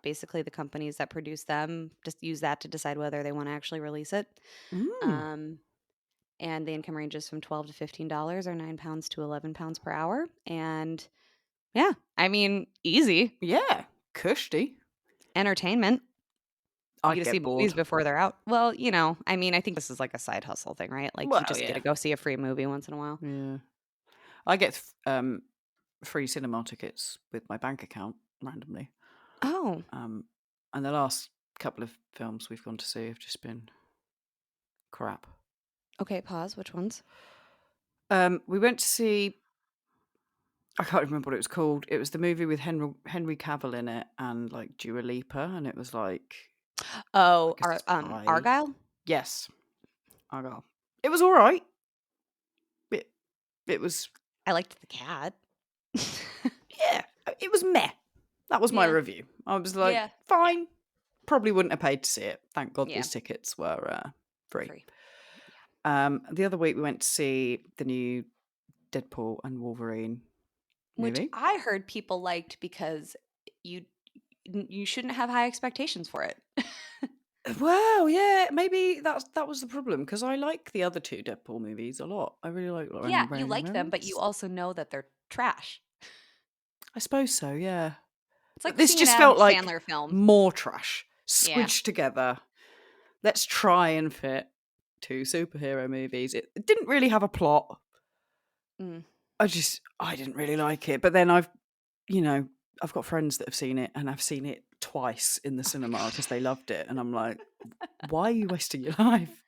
basically the companies that produce them just use that to decide whether they want to actually release it. Mm. Um, and the income ranges from $12 to $15 or £9 to £11 per hour. And yeah, I mean, easy Yeah, cushy. entertainment. You I'd get to see get movies bored. before they're out. Well, I mean, I think this is like a side hustle thing, right? Like you Well, just get yeah. to go see a free movie once in a while. Yeah. I get free cinema tickets with my bank account randomly. Oh, And the last couple of films we've gone to see have just been crap. okay. Pause. Which ones? We went to see. I can't remember what it was called. It was the movie with Henry Cavill in it and like Dua Lipa, and it was like Oh, a spy. Argyle. Yes, Argyle. It was all right. It was I liked the cat. yeah. It was meh. That was my Yeah. review. I was like, Yeah. fine. Probably wouldn't have paid to see it. Thank God Yeah. these tickets were free. Free. The other week we went to see the new Deadpool and Wolverine Which movie. I heard people liked because you shouldn't have high expectations for it. Well, yeah, maybe that was the problem because I like the other two Deadpool movies a lot. I really like Yeah, you Ryan like them, but you Reynolds. also know that they're trash. I suppose so, yeah. It's But like this seeing an just Adam felt like Sandler film. more trash Yeah. squidged together. Let's try and fit two superhero movies. It didn't really have a plot. Mm. I didn't really like it. But then I've, I've got friends that have seen it, and I've seen it twice in the Oh my cinema God. because they loved it, and I'm like, why are you wasting your life?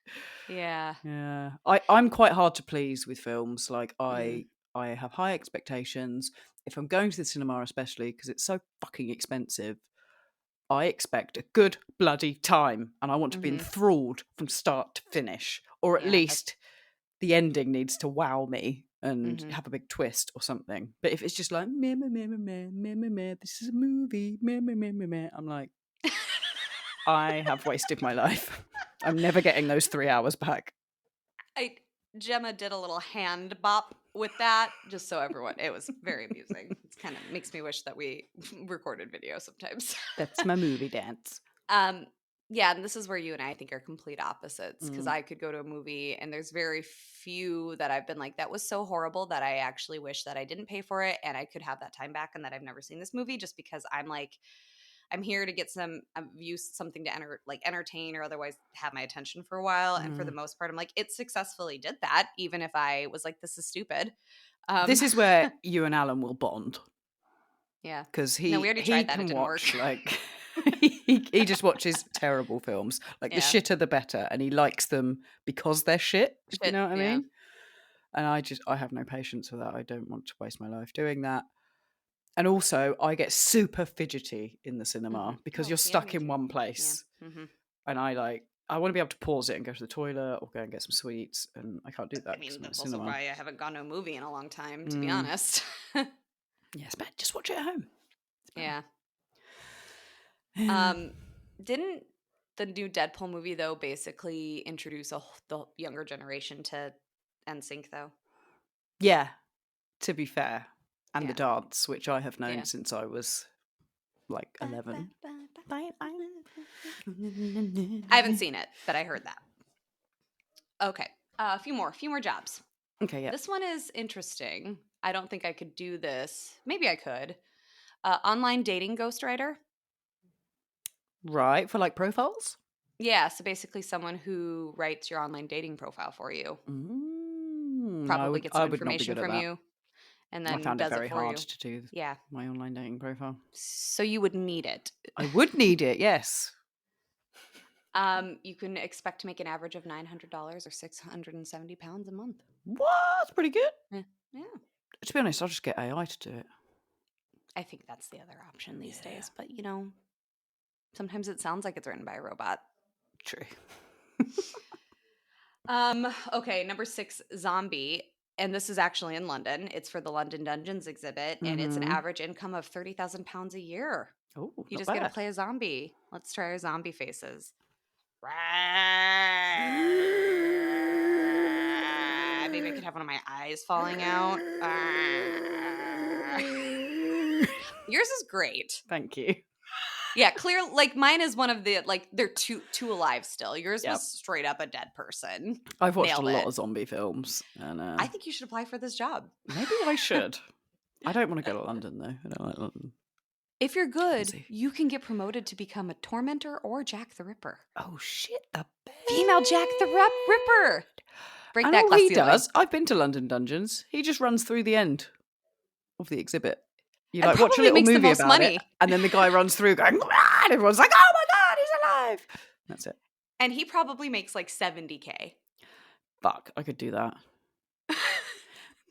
Yeah. Yeah, I'm quite hard to please with films. Like Mm. I have high expectations. If I'm going to the cinema, especially because it's so fucking expensive, I expect a good bloody time, and I want to be Mm-hmm. enthralled from start to finish, or at Yeah. That's. least the ending needs to wow me and Mm-hmm. have a big twist or something. But if it's just like meh meh meh meh meh meh meh meh, this is a movie, meh meh meh meh meh, I'm like, I have wasted my life. I'm never getting those 3 hours back. Gemma did a little hand bop with that, just so everyone. It was very amusing. It's kind of makes me wish that we recorded video sometimes. That's my movie dance. Um, yeah, and this is where you and I think are complete opposites because Mm. I could go to a movie and there's very few that I've been like, that was so horrible that I actually wish that I didn't pay for it and I could have that time back and that I've never seen this movie just because I'm like, I'm here to get some use something to entertain or otherwise have my attention for a while. And for the most part, I'm like, it successfully did that, even if I was like, this is stupid. This is where you and Alan will bond. Yeah. Because No, we he already tried that. It can didn't work. watch like he just watches terrible films. Like the Yeah. shitter the better, and he likes them because they're shit, if you Shit. know what I Yeah. mean. And I have no patience for that. I don't want to waste my life doing that. And also I get super fidgety in the cinema because Oh, you're yeah, stuck me in too. one Yeah. place. Mm-hmm. And I want to be able to pause it and go to the toilet or go and get some sweets, and I can't do I that because mean, I'm in a that's also cinema. why I haven't gone to a movie in a long time, to be Mm. honest. Yes, but just watch it at home. It's better. Yeah. Didn't the new Deadpool movie though basically introduce the younger generation to NSYNC though? Yeah, to be fair. And the Yeah. dance, which I have known Yeah. since I was like 11. I haven't seen it, but I heard that. Okay. A few more jobs. Okay, yeah. This one is interesting. I don't think I could do this. Maybe I could. Online dating ghostwriter. Right, for like profiles? Yeah, so basically someone who writes your online dating profile for you. Probably gets I some would not be information good at from that. you and I then found it does it very for hard you. to do Yeah. my online dating profile. So you would need it. I would need it, yes. You can expect to make an average of $900 or 670 pounds a month. What? That's pretty good. Yeah. To be honest, I'll just get AI to do it. I think that's the other option these Yeah. days. But, sometimes it sounds like it's written by a robot. True. Okay, number 6, zombie. And this is actually in London. It's for the London Dungeons exhibit, and it's an average income of 30,000 pounds a year. Oh, You not just get to bad. play a zombie. Let's try our zombie faces. Maybe I could have one of my eyes falling out. Yours is great. Thank you. Yeah, clear. Like mine is one of the they're two alive still. Yours Yep. was straight up a dead person. I've watched Nailed a lot it. of zombie films, and I think you should apply for this job. maybe I should. I don't want to go to London though. I don't like London. If you're good, Busy. you can get promoted to become a tormentor or Jack the Ripper. Oh shit! The Female Jack the Ripper. Break And that all glass he ceiling. does, I've been to London Dungeons. He just runs through the end of the exhibit. You And like watch a probably little makes the movie most about it, money. and then the guy runs through going, "Ah!" and everyone's like, "Oh my god, he's alive!" That's it. And he probably makes like 70K. Fuck, I could do that.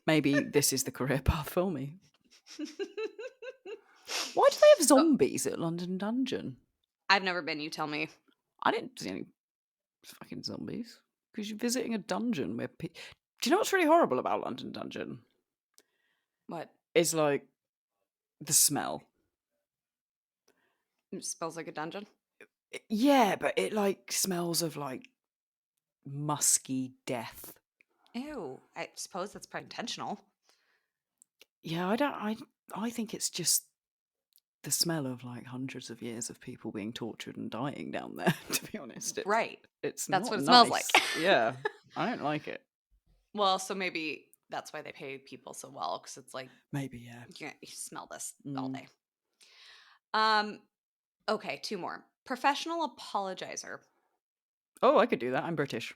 Maybe this is the career path for me. Why do they have zombies at London Dungeon? I've never been. You tell me. I didn't see any fucking zombies. Because you're visiting a dungeon where do you know what's really horrible about London Dungeon? What? Is like the smell. It smells like a dungeon? Yeah, but it like smells of like musky death. Ew. I suppose that's probably intentional. Yeah, I think it's just the smell of like hundreds of years of people being tortured and dying down there, to be honest. Right. It's That's not what it nice. smells like. Yeah. I don't like it. Well, so maybe that's why they pay people so well, because it's like Maybe, yeah. you smell this all day. Okay, 2 more. Professional apologizer. Oh, I could do that. I'm British.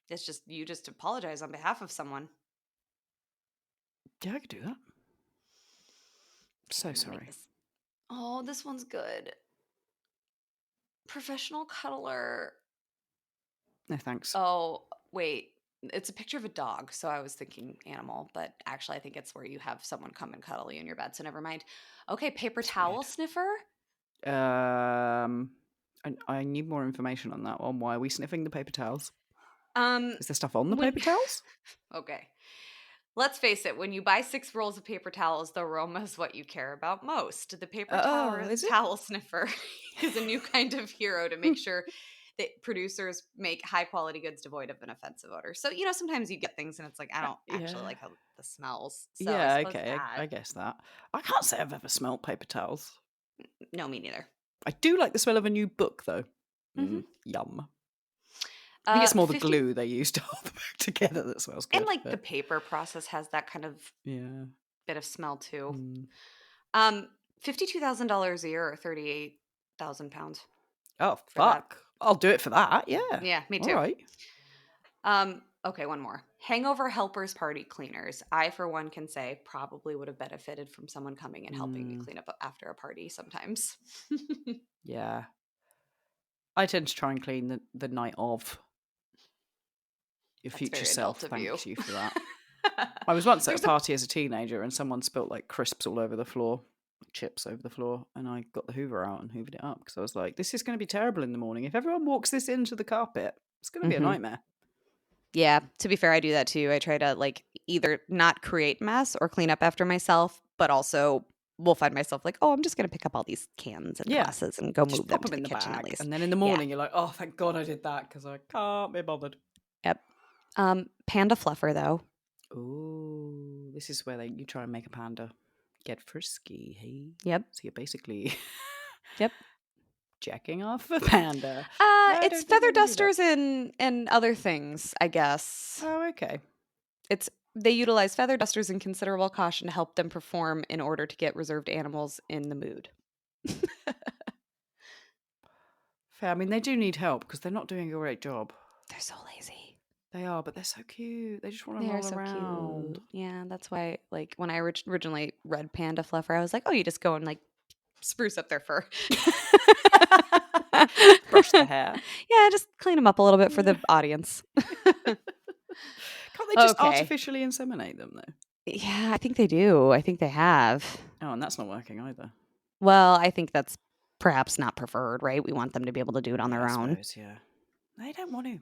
It's just you just apologize on behalf of someone. Yeah, I could do that. Okay, So I'm gonna make sorry. this. Oh, this one's good. Professional cuddler. No thanks. Oh, wait. It's a picture of a dog, so I was thinking animal, but actually I think it's where you have someone come and cuddle you in your bed, so never mind. Okay, paper It's towel weird. sniffer? I need more information on that one. Why are we sniffing the paper towels? Um, Is there stuff on the when paper towels? okay. Let's face it, when you buy 6 rolls of paper towels, the aroma is what you care about most. The paper Oh, is it? towel sniffer is a new kind of hero to make sure that producers make high quality goods devoid of an offensive odor. So, sometimes you get things and it's like, I don't actually Yeah. like how this smells. So I Yeah, suppose okay, that. I guess that. I can't say I've ever smelt paper towels. No, me neither. I do like the smell of a new book, though. Hmm. Yum. I think it's more the 50 glue they use to hold the book together that smells and good. like the But paper process has that kind of yeah. bit of smell too. Mm. $52,000 a year or 38,000 pounds Oh, for that. fuck. I'll do it for that. Yeah. Yeah, me All too. right. Okay, one more. Hangover helpers, party cleaners. I, for one, can say probably would have benefited from someone coming and helping me Mm, clean up after a party sometimes. yeah. I tend to try and clean the night of. Your That's future very self adult of you. thanks you for that. I was once at a There's a party as a teenager and someone spilt like crisps all over the floor, like chips over the floor, and I got the Hoover out and hoovered it up because I was like, this is going to be terrible in the morning. If everyone walks this into the carpet, it's going to be a Mhm. nightmare. Yeah, to be fair, I do that too. I try to like either not create mess or clean up after myself, but also will find myself like, oh, I'm just going to pick up all these cans and Yeah. glasses and go Just move them pop to them the in the kitchen at bag. least. And then in the Yeah. morning, you're like, oh, thank God I did that because I can't be bothered. Yep. Panda fluffer though. Ooh, this is where you try and make a panda get frisky. Hey. Yep. So you're basically Yep. jacking off a panda. I It's don't think feather I can do that. dusters and other things, I guess. Oh, okay. They utilize feather dusters in considerable caution to help them perform in order to get reserved animals in the mood. Fair. I mean, they do need help because they're not doing a great job. They're so lazy. They are, but they're so cute. They just want to They are roll so around. cute. Yeah, that's why, like, when I originally read Panda Fluffer, I was like, oh, you just go and, like, spruce up their fur. Brush the hair. Yeah, just clean them up a little bit for the audience. Can't they just Okay. artificially inseminate them, though? Yeah, I think they do. I think they have. Oh, and that's not working either. Well, I think that's perhaps not preferred, right? We want them to be able to do it on Yeah, their I own. suppose, yeah. They don't want to.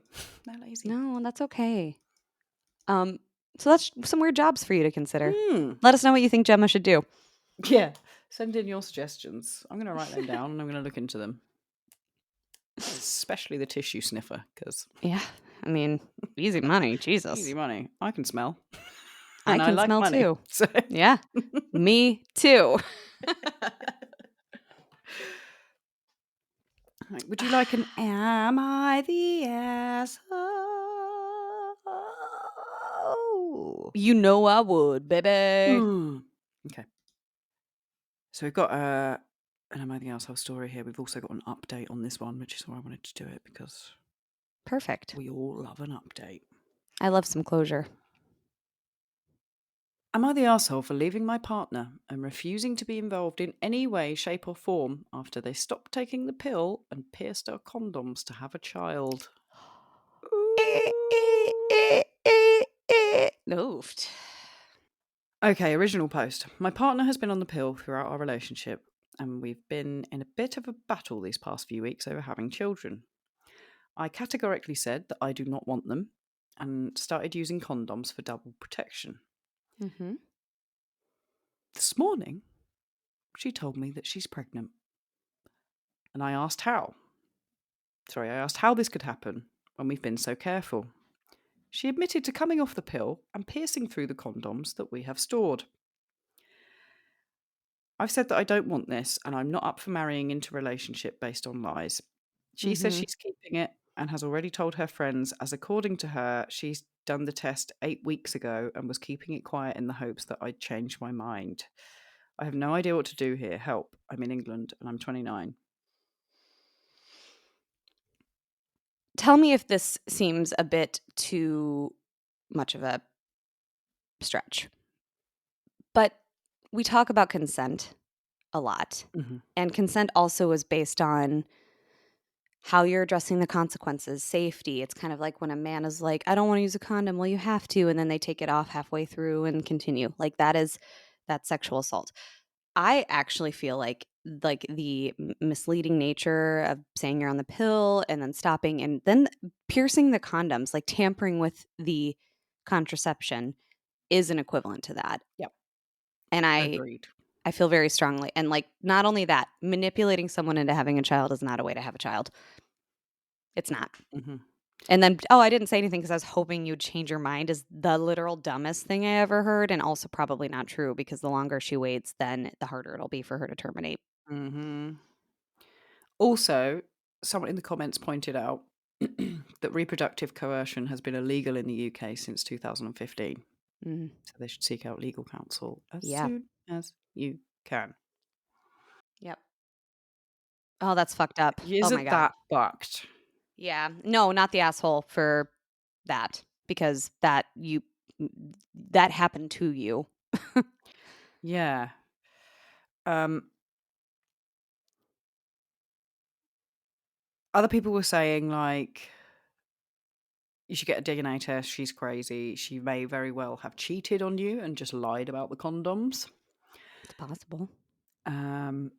They're lazy. No, that's okay. So that's some weird jobs for you to consider. Hmm. Let us know what you think Gemma should do. Yeah. Send in your suggestions. I'm going to write them down and I'm going to look into them. Especially the tissue sniffer, because Yeah, I mean, easy money, Jesus. easy money. I can smell. I And I can like smell money. too. So. Yeah, me too. Right, would you like an Am I the Asshole? You know I would, baby. Okay. So we've got an Am I the Asshole story here. We've also got an update on this one, which is why I wanted to do it, because Perfect. we all love an update. I love some closure. Am I the asshole for leaving my partner and refusing to be involved in any way, shape, or form after they stopped taking the pill and pierced our condoms to have a child? Oofed. Okay, original post. My partner has been on the pill throughout our relationship, and we've been in a bit of a battle these past few weeks over having children. I categorically said that I do not want them and started using condoms for double protection. Mm-hmm. This morning, she told me that she's pregnant. And I asked how. I asked how this could happen when we've been so careful. She admitted to coming off the pill and piercing through the condoms that we have stored. I've said that I don't want this and I'm not up for marrying into a relationship based on lies. She says Mm-hmm. she's keeping it and has already told her friends, as according to her, she's done the test 8 weeks ago and was keeping it quiet in the hopes that I'd change my mind. I have no idea what to do here. Help. I'm in England and I'm 29. Tell me if this seems a bit too much of a stretch. we talk about consent a lot. Mhm. And consent also is based on how you're addressing the consequences, safety. It's kind of like when a man is like, I don't want to use a condom. Well, you have to. And then they take it off halfway through and continue. Like that's sexual assault. I actually feel like the misleading nature of saying you're on the pill and then stopping and then piercing the condoms, like tampering with the contraception is an equivalent to that. Yep. And Agreed. I feel very strongly. And like not only that, manipulating someone into having a child is not a way to have a child. It's not. Mhm. And then, oh, I didn't say anything because I was hoping you'd change your mind is the literal dumbest thing I ever heard. And also probably not true because the longer she waits, then the harder it'll be for her to terminate. Mhm. Also, someone in the comments pointed out that reproductive coercion has been illegal in the UK since 2015. Mm, So they should seek out legal counsel as yeah. soon as you can. Yep. Oh, that's fucked up. Oh my Isn't God. that fucked? Yeah. No, not the asshole for that because that happened to you. Yeah. Um, Other people were saying, like, you should get a DNA test. She's crazy. She may very well have cheated on you and just lied about the condoms. It's possible. Um,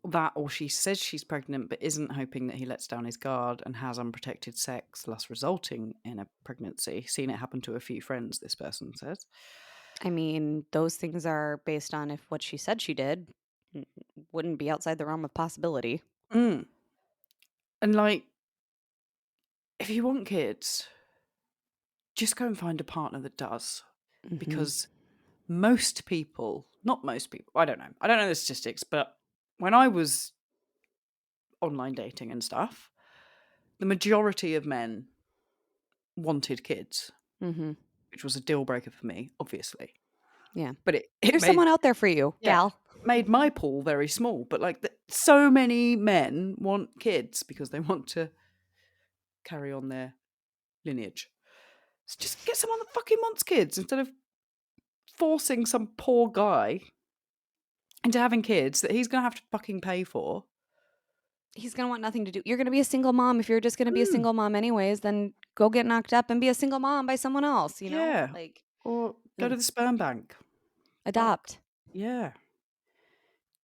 that, or she says she's pregnant but isn't, hoping that he lets down his guard and has unprotected sex, thus resulting in a pregnancy. Seen it happen to a few friends, this person says. I mean, those things are based on if what she said she did n- wouldn't be outside the realm of possibility. Mm. And, like, if you want kids, just go and find a partner that does. Hmm. Because most people, not most people, I don't know the statistics, but when I was online dating and stuff, the majority of men wanted kids, Hmm. which was a deal breaker for me, obviously. Yeah. But it There's someone made, out there for you, yeah, gal. made my pool very small. But like, so many men want kids because they want to carry on their lineage. So just get someone that fucking wants kids instead of forcing some poor guy into having kids that he's gonna have to fucking pay for. He's going to want nothing to do. You're going to be a single mom. If you're just going to be a Mm, single mom anyways, then go get knocked up and be a single mom by someone else, yeah. Like, Or go to ugh, the sperm bank. Fuck. adopt. Yeah.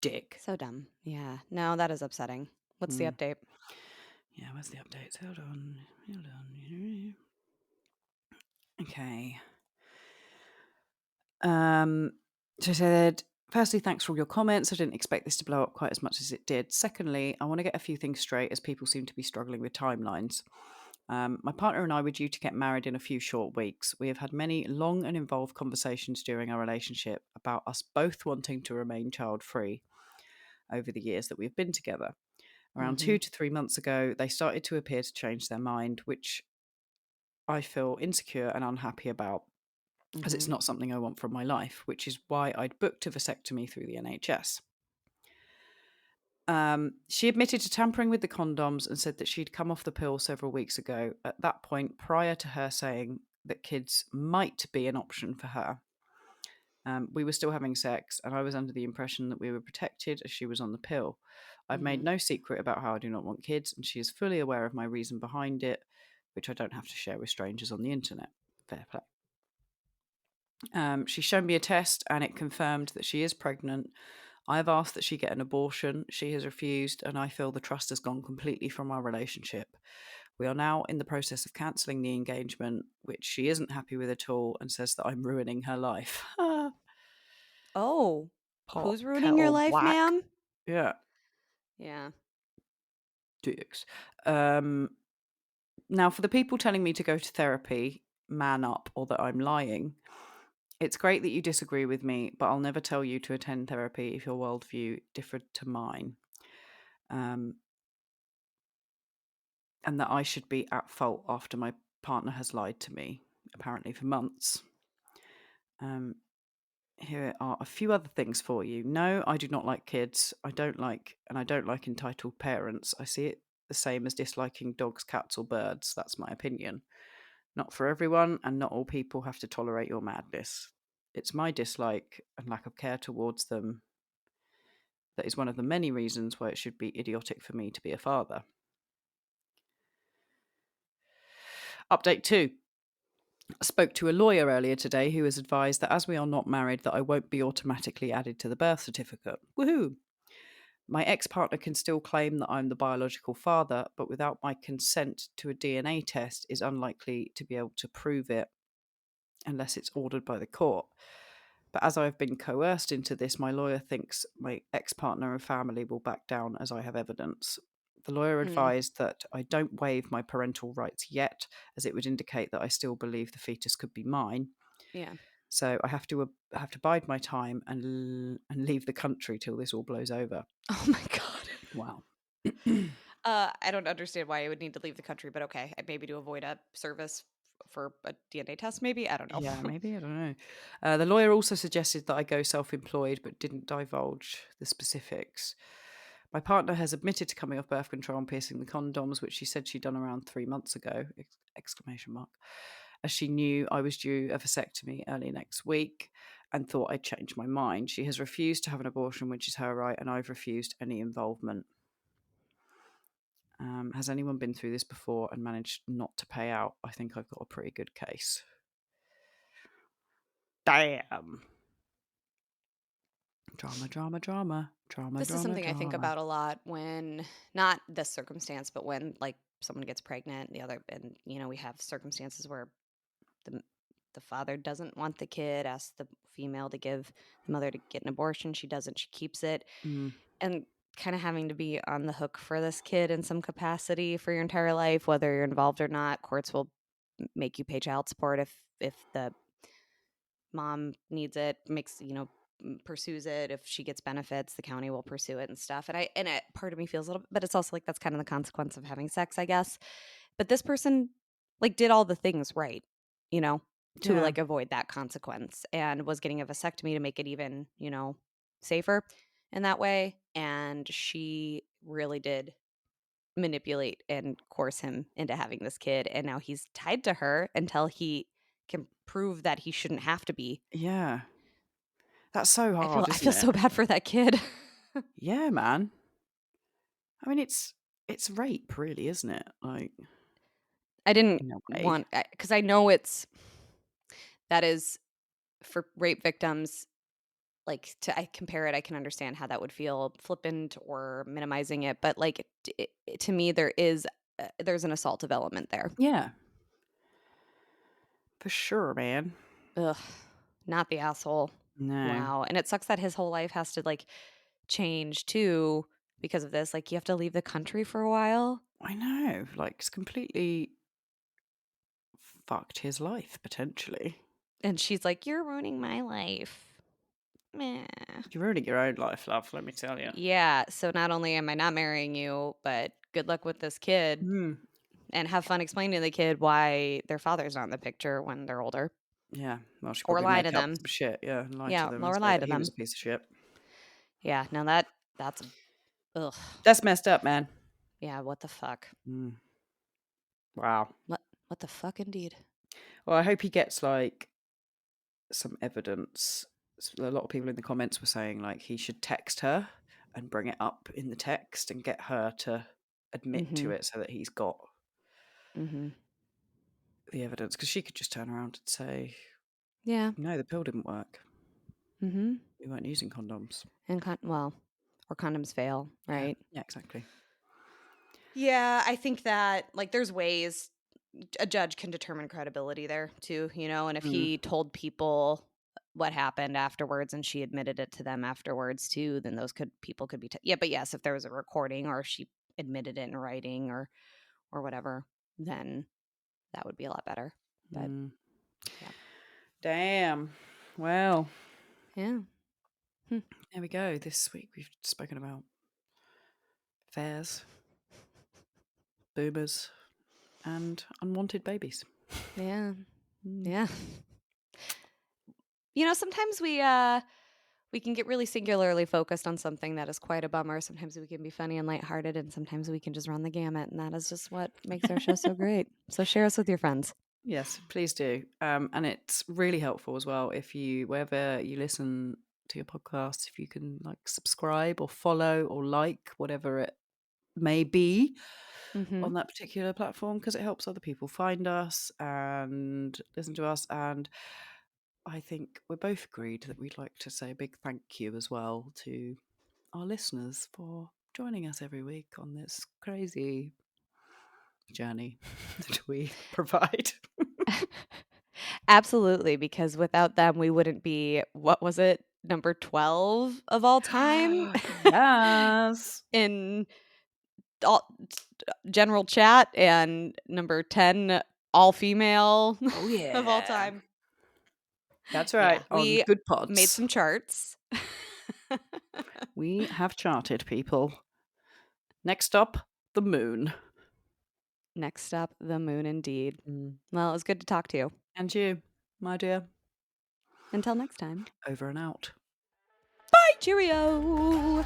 Dick. So dumb. Yeah. No, that is upsetting. What's the Mm. update? Yeah, where's the updates? Hold on. Hold on. Okay. So I said, firstly, thanks for all your comments. I didn't expect this to blow up quite as much as it did. Secondly, I want to get a few things straight as people seem to be struggling with timelines. My partner and I were due to get married in a few short weeks. We have had many long and involved conversations during our relationship about us both wanting to remain child free over the years that we've been together. Around Mm-hmm. 2 to 3 months ago, they started to appear to change their mind, which I feel insecure and unhappy about, as Mm-hmm. it's not something I want from my life, which is why I'd booked a vasectomy through the NHS. She admitted to tampering with the condoms and said that she'd come off the pill several weeks ago. At that point, prior to her saying that kids might be an option for her, we were still having sex, and I was under the impression that we were protected as she was on the pill. I've made Mm-hmm. no secret about how I do not want kids, and she is fully aware of my reason behind it, which I don't have to share with strangers on the internet. Fair play. She's shown me a test, and it confirmed that she is pregnant. I've asked that she get an abortion. She has refused, and I feel the trust has gone completely from our relationship. We are now in the process of cancelling the engagement, which she isn't happy with at all, and says that I'm ruining her life. Oh, Pot, who's ruining your kettle, life, black. ma'am? Yeah, Yeah. dicks. Now, for the people telling me to go to therapy, man up, or that I'm lying, it's great that you disagree with me, but I'll never tell you to attend therapy if your worldview differed to mine. Um, and that I should be at fault after my partner has lied to me, apparently for months. Here are a few other things for you. No, I do not like kids. I don't like entitled parents. I see it the same as disliking dogs, cats, or birds. That's my opinion. Not for everyone, and not all people have to tolerate your madness. it's my dislike and lack of care towards them that is one of the many reasons why it should be idiotic for me to be a father. Update 2. I spoke to a lawyer earlier today who has advised that as we are not married, that I won't be automatically added to the birth certificate. Woohoo! My ex-partner can still claim that I'm the biological father, but without my consent to a DNA test is unlikely to be able to prove it unless it's ordered by the court. But as I have been coerced into this, my lawyer thinks my ex-partner and family will back down as I have evidence. The lawyer Mm, advised that I don't waive my parental rights yet, as it would indicate that I still believe the fetus could be mine. yeah. So I have to bide my time and leave the country till this all blows over. Oh my god. Wow. I don't understand why I would need to leave the country, but okay, maybe to avoid a service for a DNA test. Maybe I don't know. Yeah, maybe. I don't know. The lawyer also suggested that I go self employed, but didn't divulge the specifics. My partner has admitted to coming off birth control and piercing the condoms, which she said she'd done around 3 months ago. Exclamation mark. As she knew I was due a vasectomy early next week and thought I'd changed my mind. She has refused to have an abortion, which is her right, and I've refused any involvement. Has anyone been through this before and managed not to pay out? I think I've got a pretty good case. Damn. Drama, drama, drama, drama, This is drama, something I think drama. about a lot when, not this circumstance, but when like someone gets pregnant, the other, and we have circumstances where the the father doesn't want the kid, asks the female to give the mother to get an abortion. She doesn't. She keeps it, Mm, and kind of having to be on the hook for this kid in some capacity for your entire life, whether you're involved or not. Courts will make you pay child support if the mom needs it, pursues it. If she gets benefits, the county will pursue it and stuff. Part of me feels a little, but it's also like that's kind of the consequence of having sex, I guess. But this person like did all the things right, you know, to yeah, like avoid that consequence, and was getting a vasectomy to make it even, safer in that way. And she really did manipulate and coerce him into having this kid. And now he's tied to her until he can prove that he shouldn't have to be. yeah. That's so I feel hard, I isn't feel it? so bad for that kid. Yeah, man. I mean, it's rape, really, isn't it? Like, I didn't in a way. want, because I know that is for rape victims. Like, I compare it, I can understand how that would feel flippant or minimizing it, but like to me, there's an assault development there. Yeah, for sure, man. Ugh, not the asshole. No, Wow, and it sucks that his whole life has to like change too because of this. Like, you have to leave the country for a while. I know. Like, it's completely fucked his life potentially. And she's like, "You're ruining my life." Meh. You're ruining your own life, love. Let me tell you. Yeah, so not only am I not marrying you, but good luck with this kid, Mm. and have fun explaining to the kid why their father's not in the picture when they're older, Yeah. Well, she or probably lie make to up them. some shit. Yeah, and lie to Yeah, them and or say lie that to he was them. a piece of shit. Yeah, now that's ugh. That's messed up, man. Yeah, what the fuck? Mm. Wow. What the fuck indeed. Well, I hope he gets like some evidence. A lot of people in the comments were saying like he should text her and bring it up in the text and get her to admit to Mhm. it so that he's got Mhm. the evidence, because she could just turn around and say, Yeah. no, the pill didn't work. Mhm. We weren't using condoms. And well, or condoms fail, Yeah. right? Yeah, exactly. Yeah, I think that like there's ways a judge can determine credibility there too, and if Mm. he told people what happened afterwards and she admitted it to them afterwards too, then those people could be yeah, but yes, if there was a recording or if she admitted it in writing or whatever, then that would be a lot better. But Mm. yeah. Damn. Well, Yeah. Hmm. there we go. This week we've spoken about fairs, boomers, and unwanted babies. Yeah. Mm. Yeah. Sometimes we can get really singularly focused on something that is quite a bummer. Sometimes we can be funny and lighthearted, and sometimes we can just run the gamut. And that is just what makes our show so great. So share us with your friends. Yes, please do. And it's really helpful as well if you, wherever you listen to your podcast, if you can like subscribe or follow or like whatever it may be Mhm. on that particular platform, because it helps other people find us and listen to us. And I think we're both agreed that we'd like to say a big thank you as well to our listeners for joining us every week on this crazy journey that we provide. Absolutely, because without them, we wouldn't be, what was it, number 12 of all time Yes. in all general chat, and number 10 all female Oh, of all yeah. time. That's Yeah, right. On we Good made Pods. some charts. We have charted, people. Next up, the moon. Next up, the moon indeed. Mm. Well, it was good to talk to you. And you, my dear. Until next time. Over and out. Bye, cheerio!